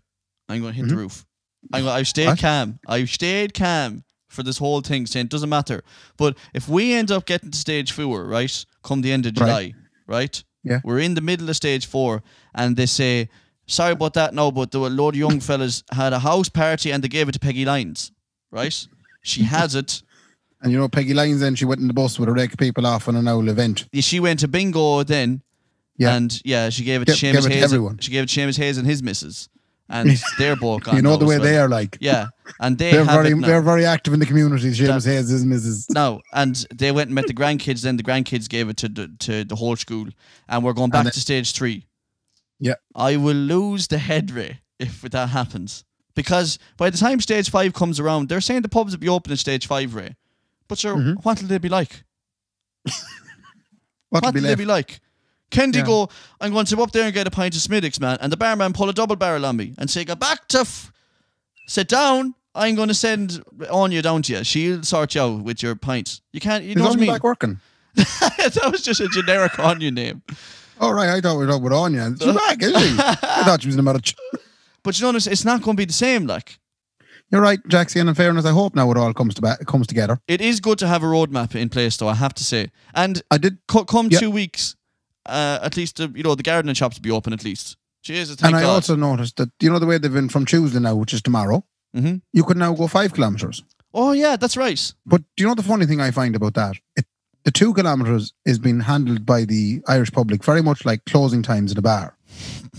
I'm going to hit the roof. I've stayed calm. I've stayed calm for this whole thing, saying it doesn't matter. But if we end up getting to stage 4, right, come the end of July, right? Yeah. We're in the middle of stage 4, and they say, sorry about that now, but a load of young fellas had a house party and they gave it to Peggy Lyons, right? She has it. And you know, Peggy Lyons then, she went in the bus with a rake of people off on an owl event. She went to bingo then. Yeah. And she gave it to Seamus Hayes. Everyone. She gave it to Seamus Hayes and his missus. And they're both gone. You know the way they are like. Yeah. And they're very active in the community, Seamus Hayes is Mrs. No. And they went and met the grandkids, then the grandkids gave it to the whole school. And we're going back to stage 3. Yeah. I will lose the head, Ray, if that happens. Because by the time stage 5 comes around, they're saying the pubs will be open at stage 5, Ray. But sir, what will they be like? What will they be like? Kendy go, I'm going to go up there and get a pint of Smiddix, man. And the barman pull a double barrel on me and say, go back to sit down. I'm going to send Anya down to you. She'll sort you out with your pints. You can't, you know what I mean? Back working. That was just a generic Anya name. Oh, right. I thought we were talking about Anya. She's back, isn't she? I thought she was in a marriage. But you notice, it's not going to be the same, like. You're right, Jackson. In fairness, I hope now it all comes together. It is good to have a roadmap in place, though, I have to say. And I did come 2 weeks, at least the gardening shops will be open at least. Jesus, thank God. And I also noticed that the way they've been from Tuesday now, which is tomorrow, you can now go 5 kilometres. Oh yeah, that's right. But do you know the funny thing I find about that? The 2 kilometres is being handled by the Irish public very much like closing times at a bar.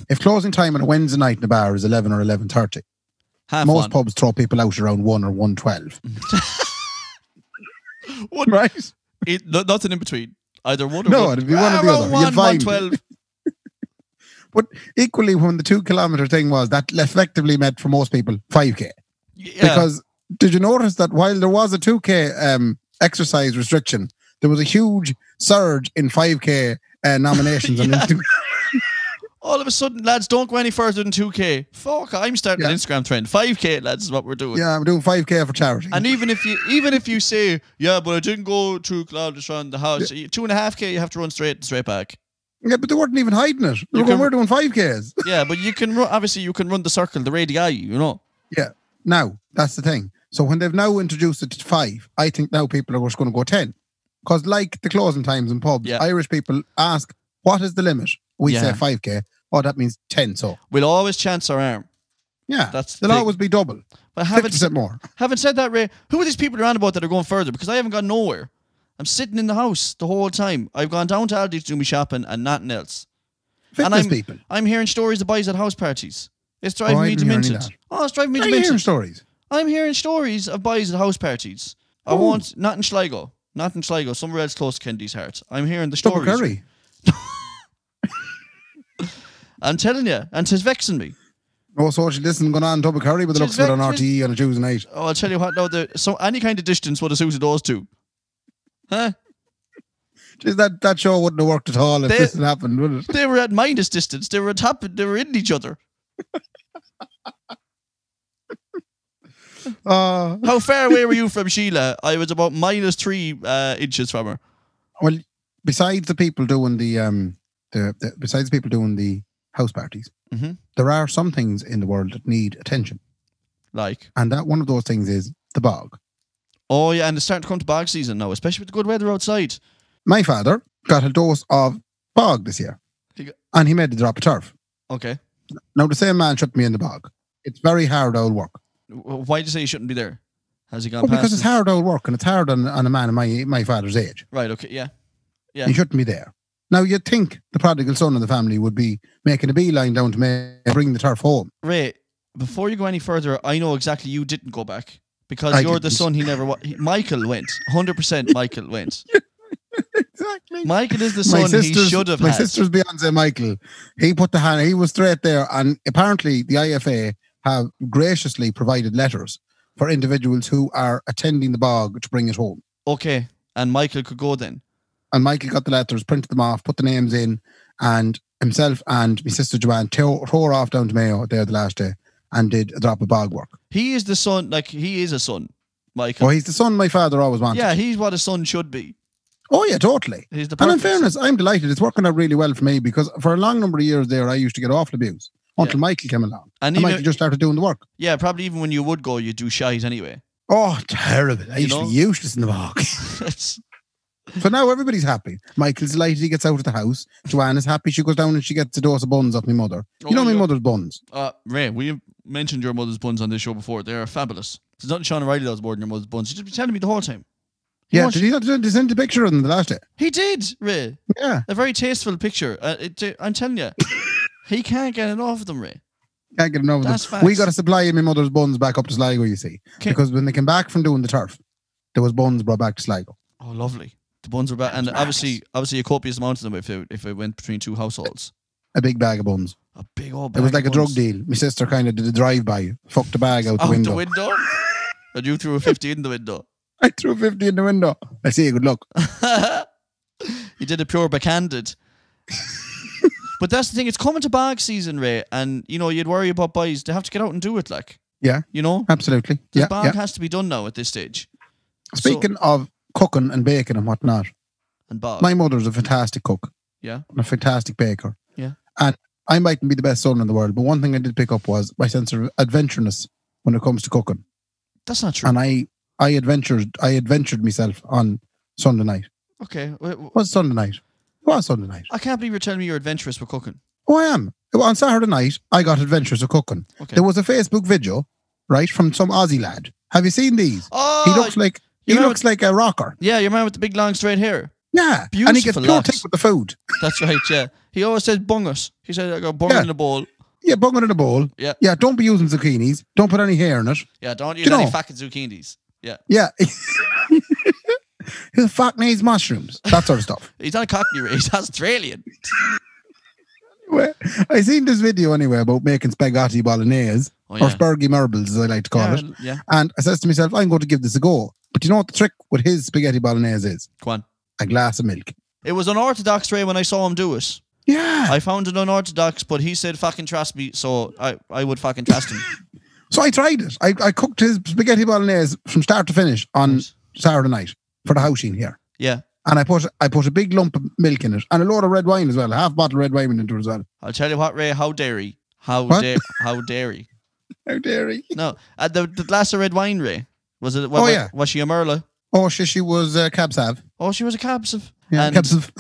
If closing time on a Wednesday night in a bar is 11 or 11:30. Most pubs throw people out around 1 or 1:12. Right? Nothing in between. Either 1 or 1. No, it'd be one or the other. 1:12. But equally, when the 2 kilometre thing was, that effectively meant for most people 5k. Yeah. Because did you notice that while there was a 2k exercise restriction, there was a huge surge in 5k nominations on Instagram. All of a sudden, lads, don't go any further than 2k. Fuck, I'm starting an Instagram trend. 5k, lads, is what we're doing. Yeah, I'm doing 5k for charity. And even if you say, yeah, but I didn't go 2 kilometers around the house, 2.5k, you have to run straight back. Yeah, but they weren't even hiding it. We're doing 5Ks. Yeah, but you can obviously you can run the circle, the radii, you know. Yeah. Now, that's the thing. So when they've now introduced it to 5, I think now people are just going to go 10. Because like the closing times in pubs, Irish people ask, what is the limit? We say 5k. Oh, that means 10, so. We'll always chance our arm. Yeah, they'll always be double. But 50% more. Having said that, Ray, who are these people around about that are going further? Because I haven't gone nowhere. I'm sitting in the house the whole time. I've gone down to Aldi to do my shopping and nothing else. Fitness people. I'm hearing stories of boys at house parties. It's driving me demented. Oh, it's driving me demented. Hearing stories. I'm hearing stories of boys at house parties. I want not in Sligo. Not in Sligo. Somewhere else close to Kendy's heart. I'm hearing the stories. Double curry. I'm telling you, and 'tis vexing me. Oh, social distancing going on, double curry, but it looks good on RTE on a Tuesday night. Oh, I'll tell you what, now, so any kind of distance would have suited those two. Huh? Jeez, that show wouldn't have worked at all if this had happened, would it? They were at minus distance. They were they were in each other. How far away were you from Sheila? I was about -3 inches from her. Well, besides the people doing the house parties, there are some things in the world that need attention. Like? And that one of those things is the bog. Oh, yeah, and it's starting to come to bog season now, especially with the good weather outside. My father got a dose of bog this year, and he made the drop of turf. Okay. Now, the same man shut me in the bog. It's very hard old work. Why do you say you shouldn't be there? Has he gone Well, past because it's hard old work, and it's hard on a man of my father's age. Right, okay, yeah. He shouldn't be there. Now, you'd think the prodigal son of the family would be making a beeline down to bring the turf home. Ray, before you go any further, I know exactly you didn't go back. Because you're the son he never... Michael went. 100% Michael went. Exactly. Michael is the son he should have had. My sister's Beyonce Michael. He put the hand... He was straight there. And apparently, the IFA have graciously provided letters for individuals who are attending the bog to bring it home. Okay. And Michael could go then? And Michael got the letters, printed them off, put the names in, and himself and my sister Joanne tore off down to Mayo there the last day and did a drop of bog work. He is the son, like, he is a son, Michael. Oh, he's the son my father always wanted. Yeah, he's what a son should be. Oh, yeah, totally. He's the and in perfect fairness, son. I'm delighted. It's working out really well for me because for a long number of years there, I used to get awful abuse until Michael came along. And Michael just started doing the work. Yeah, probably even when you would go, you'd do shite anyway. Oh, terrible. I used to be useless in the bog. So now everybody's happy. Michael's delighted he gets out of the house. Joanne is happy. She goes down and she gets a dose of buns off my mother. You know my mother's buns. Ray, we mentioned your mother's buns on this show before. They are fabulous. There's nothing Sean O'Reilly does more than your mother's buns. She's just been telling me the whole time. Did he not send a picture of them the last day? He did, Ray. Yeah. A very tasteful picture. I'm telling you. He can't get enough of them, Ray. Can't get enough of them. Facts. We got to supply my mother's buns back up to Sligo, you see. Because when they came back from doing the turf, there was buns brought back to Sligo. Oh, lovely. The buns were back. And obviously a copious amount of them if it went between two households. A big bag of buns. A big old bag. It was like of a drug buns. deal. My sister kind of did a drive-by, fucked the bag out the window. Out the window? And you threw a 50 in the window. I threw 50 in the window. I see, good luck. You did a pure backhanded. But that's the thing, it's coming to bog season, Ray, and you'd worry about boys. They have to get out and do it, like. Yeah. Absolutely. The bog has to be done now at this stage. Speaking of cooking and baking and whatnot, and bog. My mother's a fantastic cook. Yeah. And a fantastic baker. Yeah. And I mightn't be the best son in the world, but one thing I did pick up was my sense of adventureness when it comes to cooking. That's not true. And I adventured myself on Sunday night. Okay. It was Sunday night. I can't believe you're telling me you're adventurous with cooking. Oh, I am. On Saturday night, I got adventurous with cooking. Okay. There was a Facebook video, right, from some Aussie lad. Have you seen these? Oh, he looks like a rocker. Yeah, your man with the big long straight hair. Yeah. Beautiful. And he gets pure thick with the food. That's right, yeah. He always says bungus. He said, I got bungus in a bowl. Yeah, bungus in a bowl. Yeah. Yeah, don't be using zucchinis. Don't put any hair in it. Yeah, don't use any fucking zucchinis. Yeah. Yeah. Who the fuck needs mushrooms? That sort of stuff. He's not a Cockney, Ray. He's Australian. Well, I seen this video anyway about making spaghetti bolognese, or spurgy marbles, as I like to call it. Yeah. And I says to myself, I'm going to give this a go. But you know what the trick with his spaghetti bolognese is? Go on. A glass of milk. It was unorthodox, Ray, when I saw him do it. Yeah. I found it unorthodox, but he said fucking trust me, so I would fucking trust him. So I tried it. I cooked his spaghetti bolognese from start to finish on Saturday night for the housing here. Yeah. And I put a big lump of milk in it and a load of red wine as well. A half bottle of red wine into it as well. I'll tell you what, Ray, how dairy. How dairy. How dairy. No, the glass of red wine, Ray. Was it? Was she a Merla? Oh, she was a Cab Sav. Oh, she was a Cab Sav. Yeah, Cab Sav.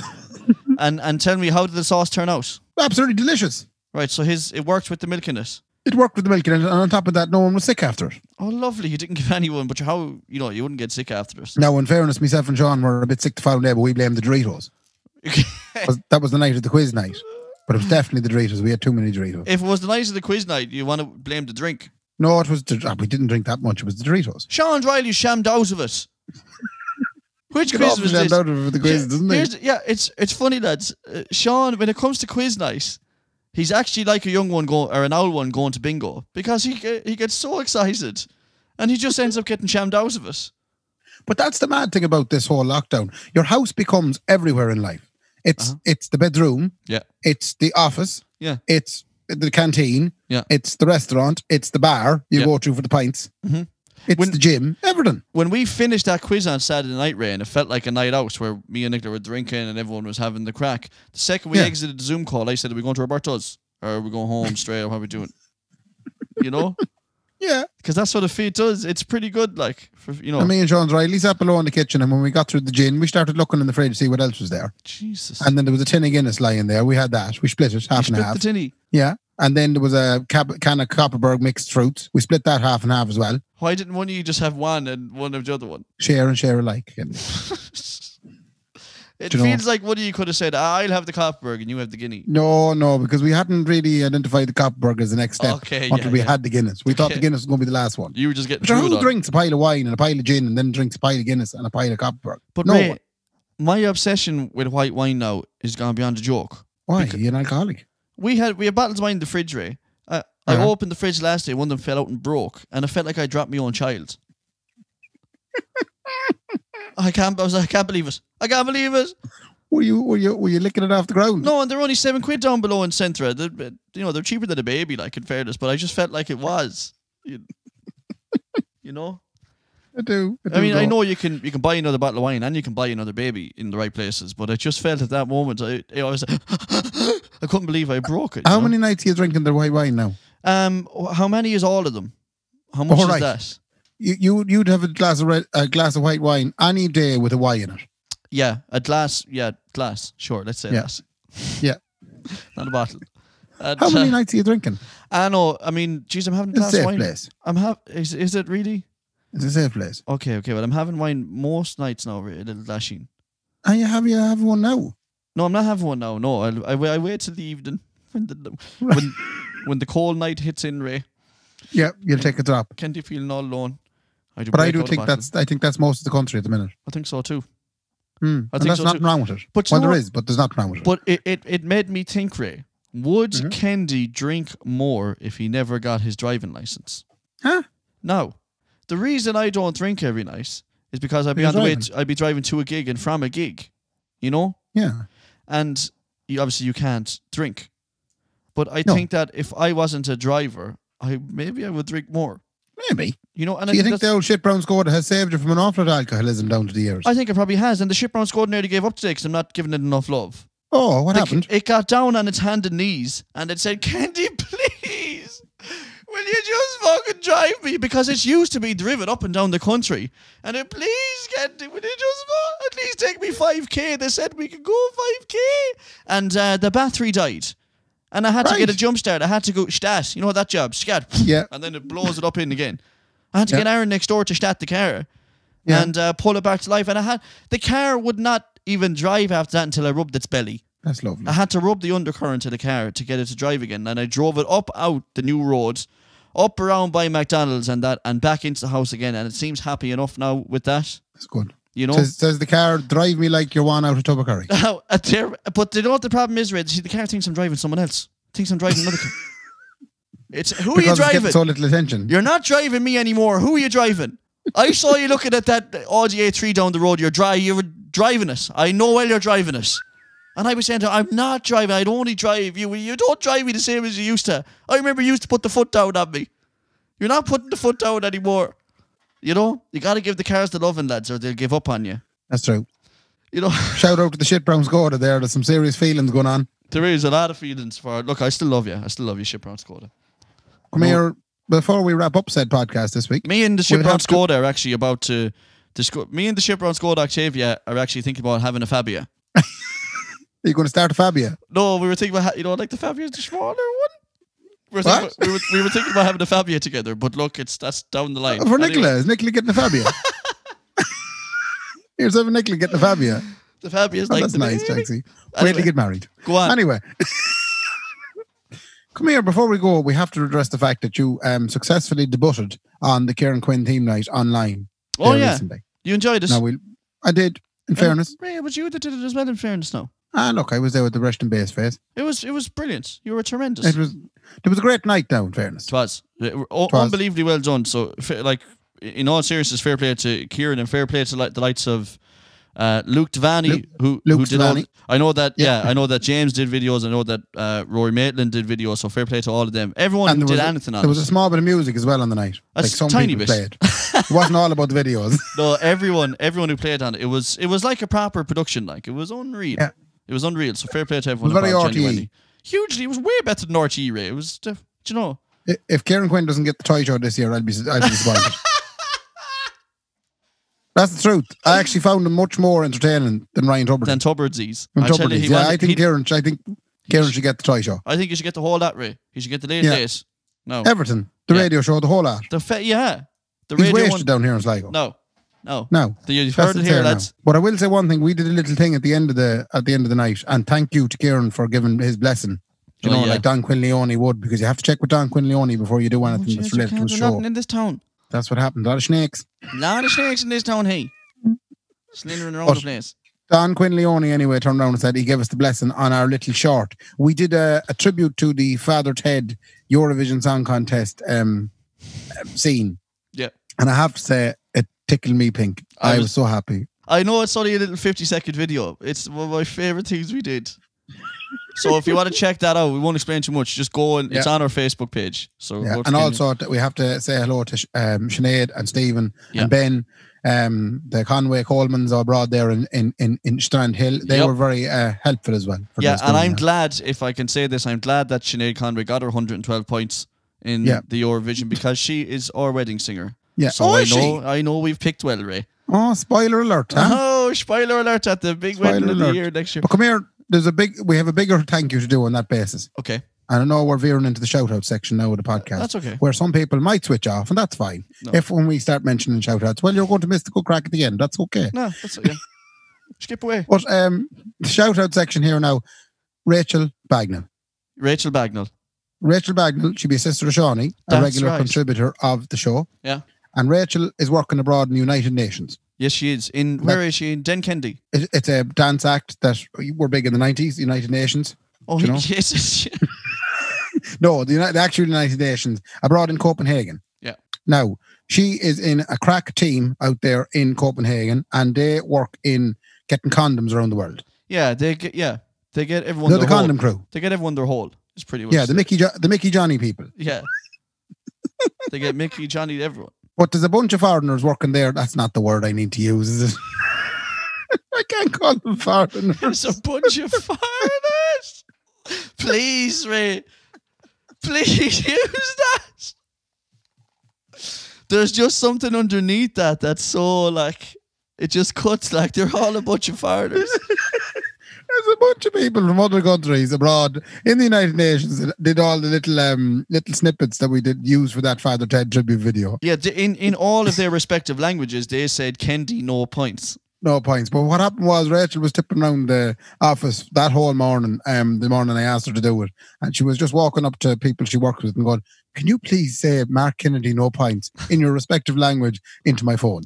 and tell me, how did the sauce turn out? Absolutely delicious. Right, so it worked with the milk in it. It worked with the milk in it, and on top of that, no one was sick after it. Oh, lovely. You didn't give anyone, but how, you wouldn't get sick after it. Now, in fairness, myself and Sean were a bit sick the following day, but we blamed the Doritos. That was the night of the quiz night. But it was definitely the Doritos. We had too many Doritos. If it was the night of the quiz night, you want to blame the drink. No, it was we didn't drink that much. It was the Doritos. Sean Riley shammed out of it. Which quiz was this? Out of the quiz, doesn't he? Yeah, it's funny, lads. Sean, when it comes to quiz night, he's actually like a young one or an old one going to bingo because he gets so excited and he just ends up getting shammed out of it. But that's the mad thing about this whole lockdown. Your house becomes everywhere in life. It's the bedroom. Yeah. It's the office. Yeah. It's the canteen. Yeah. It's the restaurant. It's the bar you go to for the pints. Mm-hmm. It's the gym. Everything. When we finished that quiz on Saturday night, Ray, and it felt like a night out where me and Nicola were drinking and everyone was having the crack. The second we exited the Zoom call, I said, are we going to Roberto's? Or are we going home straight? Or what are we doing? You know? Yeah. Because that's what a feed does. It's pretty good, like, for, you know. And me and Sean's Riley sat below in the kitchen, and when we got through the gin, we started looking in the fridge to see what else was there. Jesus. And then there was a tin of Guinness lying there. We had that. We split it half and half. Split the tinny. Yeah. And then there was a can of Copperberg mixed fruits. We split that half and half as well. Why didn't one of you just have one and one of the other one? Share and share alike. It feels like one of you could have said, I'll have the Copperberg and you have the Guinea. No, because we hadn't really identified the Copperberg as the next step until we had the Guinness. We thought the Guinness was going to be the last one. You were just getting through it. Who drinks a pile of wine and a pile of gin and then drinks a pile of Guinness and a pile of Copperberg? But no Ray, one. My obsession with white wine now is gone beyond a joke. Why? You're an alcoholic. We had bottles of wine in the fridge, Ray. I opened the fridge last day, one of them fell out and broke, and I felt like I dropped my own child. I can't believe it. I can't believe it. Were you licking it off the ground? No, and they're only £7 down below in Centra. They're cheaper than a baby, like, in fairness, but I just felt like it was. You know? I do. I mean, I know you can buy another bottle of wine and you can buy another baby in the right places, but I just felt at that moment I was I couldn't believe I broke it. How many nights are you drinking the white wine now? How many is all of them? How much is that? You'd have a glass of white wine any day with a Y in it. Yeah, a glass. Yeah, glass. Sure, let's say that. Yeah, not a bottle. How many nights are you drinking? I know. I mean, geez, I'm having a glass of wine. Place. Is it really? It's a safe place. Okay. Well, I'm having wine most nights now, a little dashing. And you have one now? No, I'm not having one now. No, I wait till the evening when the cold night hits in, Ray. Yeah, you'll take a drop. Kendy feeling all alone. I think that's most of the country at the minute. I think so too. I think there's nothing wrong with it. But there's nothing wrong with it. But it made me think, Ray. Would Kendy drink more if he never got his driving license? Huh? No. The reason I don't drink every night is because I'd be driving to a gig and from a gig, you know? Yeah. And obviously you can't drink. But I think that if I wasn't a driver, maybe I would drink more. Maybe. You know, and do you think the old shit brown Skoda has saved you from an awful lot of alcoholism down to the years? I think it probably has. And the shit brown Skoda nearly gave up today because I'm not giving it enough love. Oh, what happened? It got down on its hand and knees and it said, Kendy, please, will you just fucking drive me? Because it's used to be driven up and down the country. And please, Kendy, will you just at least take me 5k? They said we could go 5k. And the battery died. And I had to get a jump start. I had to go stat. You know that job? Scat. Yeah. And then it blows it up in again. I had to get Aaron next door to stat the car and pull it back to life. And the car would not even drive after that until I rubbed its belly. That's lovely. I had to rub the undercurrent of the car to get it to drive again. And I drove it up out the new road, up around by McDonald's and back into the house again. And it seems happy enough now with that. That's good. You know, says the car, drive me like you're one out of Tubbercurry. But you know what the problem is, Red? See, the car thinks I'm driving someone else. Thinks I'm driving another car. Who are you driving? It's getting so little attention. You're not driving me anymore. Who are you driving? I saw you looking at that Audi A3 down the road. You were driving it. I know while you're driving it. And I was saying to her, I'm not driving. I'd only drive you. You don't drive me the same as you used to. I remember you used to put the foot down on me. You're not putting the foot down anymore. You know, you got to give the cars the loving, lads, or they'll give up on you. That's true. You know, shout out to the shit brown Skoda there. There's some serious feelings going on. There is a lot of feelings for it. Look, I still love you. I still love you, shit brown Skoda. Come here, before we wrap up said podcast this week. Me and the shit brown Skoda are actually about to me and the shit brown Skoda Octavia are actually thinking about having a Fabia. Are you going to start a Fabia? No, we were thinking about, like the Fabia is the smaller one. We were thinking about having a Fabia together, but look, that's down the line. For Nicola, is Nicola getting a Fabia? Here's having Nicola getting a Fabia. The Fabia is like that's the nice, Jaxie. Wait to get married. Go on. Anyway, come here. Before we go, we have to address the fact that you successfully debuted on the Kieran Quinn theme night online. Oh yeah, recently. You enjoyed it? I did. In fairness, Ray, it was you that did it as well. In fairness, now. Look, I was there with the Russian bass face. It was brilliant. You were tremendous. It was a great night now, in fairness. It was. Unbelievably well done. So, like, in all seriousness, fair play to Kieran and fair play to the likes of Luke Devaney, who did all. I know that. Yeah, I know that James did videos. I know that Rory Maitland did videos. So fair play to all of them. Everyone who did anything on it. There was a small bit of music as well on the night. Like some tiny people played. It wasn't all about the videos. No, everyone who played on it. It was like a proper production. Like, it was unreal. Yeah. It was unreal. So fair play to everyone. It was very RTE. Hugely. It was way better than RTE, Ray. It was, do you know? If Kieran Quinn doesn't get the toy show this year, I'd be disappointed. That's the truth. I actually found him much more entertaining than Ryan Tuberty. Than Tuberty's. I think Kieran should get the toy show. I think he should get the whole lot, Ray. He should get the late. No. Everton. The radio show, the whole lot. The He's radio wasted one down here in Sligo. No. You've That's heard it here, lads. But I will say one thing. We did a little thing at the end of the night, and thank you to Kieran for giving his blessing. Like Don Quinleone would, because you have to check with Don Quinleone before you do anything that's related to the show. In this town. That's what happened. A lot of snakes. A lot of snakes in this town, hey. Slithering around the place. Don Quinleone, anyway, turned around and said he gave us the blessing on our little short. We did a tribute to the Father Ted Eurovision Song Contest scene. Yeah. And I have to say, it tickled me pink. I was so happy. I know it's only a little 50-second video. It's one of my favourite things we did. So if you want to check that out, we won't explain too much. Just go and it's on our Facebook page. So and also we have to say hello to Sinead and Stephen and Ben. The Conway Colemans abroad there in Strand Hill. They were very helpful as well. And I'm glad, if I can say this, I'm glad that Sinead Conway got her 112 points in the Eurovision, because she is our wedding singer. Yeah. So I know we've picked well, Ray. Oh, spoiler alert! Huh? Oh, spoiler alert at the big wedding of the year next year. But come here. We have a bigger thank you to do on that basis. Okay. And I know we're veering into the shout-out section now of the podcast. That's okay. Where some people might switch off, and that's fine. No. If when we start mentioning shout-outs, well, you're going to miss the good crack at the end. That's okay. No, that's okay. Skip away. But the shout-out section here now, Rachel Bagnall. Rachel Bagnall, she'd be a sister of Shawnee, a regular contributor of the show. Yeah. And Rachel is working abroad in the United Nations. Yes, she is. Where is she? In Kendy. It's a dance act that were big in the 90s, the United Nations. Oh, Jesus. No, the actual United Nations, abroad in Copenhagen. Yeah. Now, she is in a crack team out there in Copenhagen, and they work in getting condoms around the world. Yeah, they get everyone. They're the condom crew. They get everyone their hole. It's pretty much. Yeah, the Mickey Johnny people. Yeah. They get Mickey, Johnny, everyone. But there's a bunch of foreigners working there. That's not the word I need to use, is it? I can't call them foreigners. There's a bunch of foreigners. Please, Ray. Please use that. There's just something underneath that's so like, it just cuts like they're all a bunch of foreigners. There's a bunch of people from other countries abroad in the United Nations that did all the little snippets that we did use for that Father Ted tribute video. Yeah, in all of their respective languages, they said Kendy, no points. No points. But what happened was Rachel was tipping around the office that whole morning, the morning I asked her to do it. And she was just walking up to people she worked with and going, can you please say Mark Kennedy, no points, in your respective language into my phone?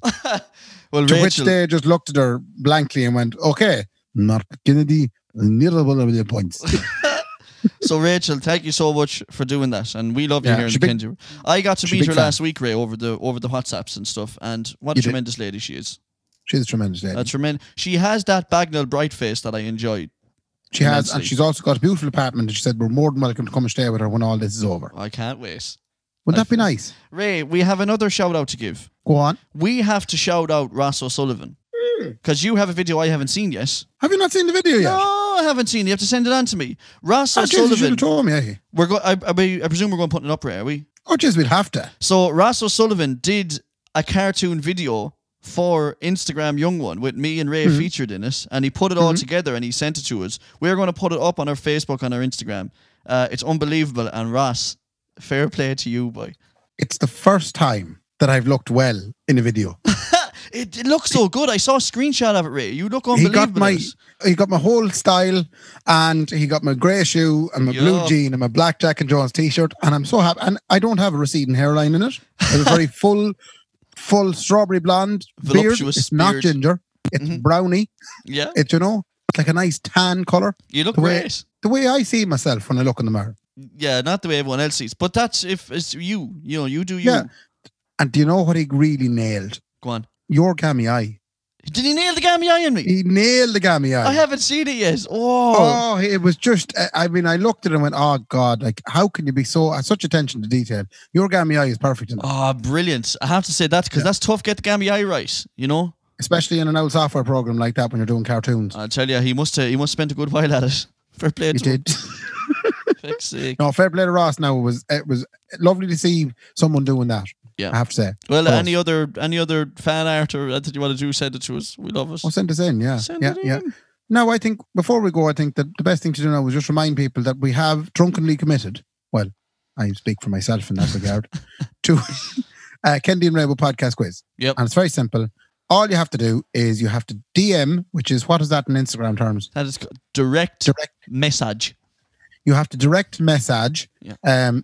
Well, to Rachel, which they just looked at her blankly and went, okay, Mark Kennedy, nearly points. So Rachel, thank you so much for doing that, and we love you here in the Kendy. I got to meet her last week, Ray, over the WhatsApps and stuff, and what a tremendous lady she is. She's a tremendous lady. She has that Bagnall bright face that I enjoyed. She has, and she's also got a beautiful apartment, and she said we're more than welcome to come and stay with her when all this is over. I can't wait. Wouldn't that be nice? Ray, we have another shout out to give. Go on. We have to shout out Ross O'Sullivan. Because you have a video I haven't seen yet. Have you not seen the video yet? No, I haven't seen it. You have to send it on to me. Ross O'Sullivan. You should have told me. I presume we're going to put it up, Ray, are we? Oh, jeez, we'd have to. So Ross O'Sullivan did a cartoon video for Instagram Young One with me and Ray featured in it, and he put it all together and he sent it to us. We're going to put it up on our Facebook, on our Instagram. It's unbelievable, and Ross, fair play to you, boy. It's the first time that I've looked well in a video. It looks so good. I saw a screenshot of it, Ray. You look unbelievable. He got my whole style, and he got my grey shoe and my blue jean and my black Jack and Jones t-shirt, and I'm so happy. And I don't have a receding hairline in it. It's a very full strawberry blonde beard. It's not ginger. It's brownie. Yeah. It's, it's like a nice tan colour. You look great. The way I see myself when I look in the mirror. Yeah, not the way everyone else sees. But that's if it's you. You do you. Yeah. And do you know what he really nailed? Go on. Your gammy eye. Did he nail the gammy eye on me? He nailed the gammy eye. I haven't seen it yet. Oh, it was just, I looked at it and went, oh God, like how can you be such attention to detail? Your gammy eye is perfect in that. Oh, brilliant. I have to say that because that's tough to get the gammy eye right, Especially in an old software program like that when you're doing cartoons. I'll tell you, he must have spent a good while at it. Fair play to him. Did. Feck's sake. No, fair play to Ross. Now it was lovely to see someone doing that. Yeah, I have to say. Well, any other fan art or anything you want to do, send it to us. We love it. Oh, send us in. Yeah, Send it in. Now, I think before we go, I think that the best thing to do now is just remind people that we have drunkenly committed. Well, I speak for myself in that regard to Kendy and Raybo podcast quiz. Yep, and it's very simple. All you have to do is you have to DM, which is what is that in Instagram terms? that is direct message. You have to direct message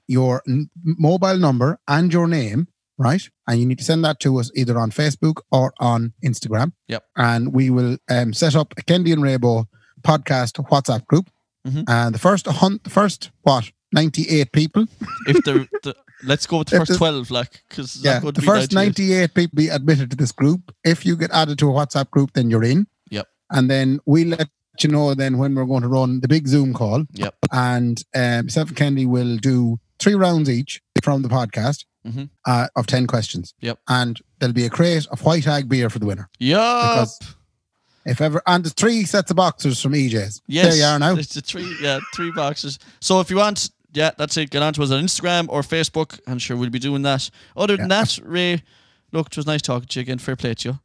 your mobile number and your name, right? And you need to send that to us either on Facebook or on Instagram. Yep. And we will set up a Kendy and Raybo podcast WhatsApp group. Mm-hmm. And the first 98 people. If let's go with the first 12, because the first 98 people be admitted to this group. If you get added to a WhatsApp group, then you're in. Yep. And then we'll let you know then when we're going to run the big Zoom call. Yep. And myself and Kendy will do 3 rounds each from the podcast of 10 questions. Yep. And there'll be a crate of White Hag beer for the winner. Yup. Because if ever, and there's 3 sets of boxers from EJ's. Yes. There you are now. It's 3 boxes. So if you want, that's it. Get on to us on Instagram or Facebook. I'm sure we'll be doing that. Other than that, Ray, look, it was nice talking to you again. Fair play to you.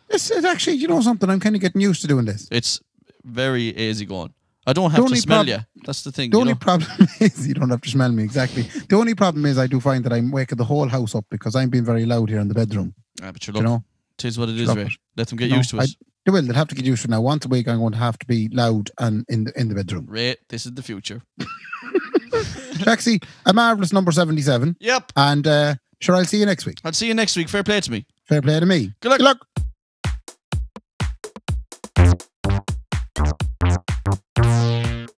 It's actually, you know something, I'm kind of getting used to doing this. It's very easy going. I don't have to smell you. That's the thing. The only problem is you don't have to smell me, exactly. The only problem is I do find that I'm waking the whole house up because I'm being very loud here in the bedroom. But you're lucky. It is what it is, Ray. Let them get used to it. They will. They'll have to get used to it now. Once a week, I'm going to have to be loud and in the bedroom. Ray, this is the future. Jaxie, a marvellous number 77. Yep. And sure, I'll see you next week. I'll see you next week. Fair play to me. Fair play to me. Good luck. Good luck.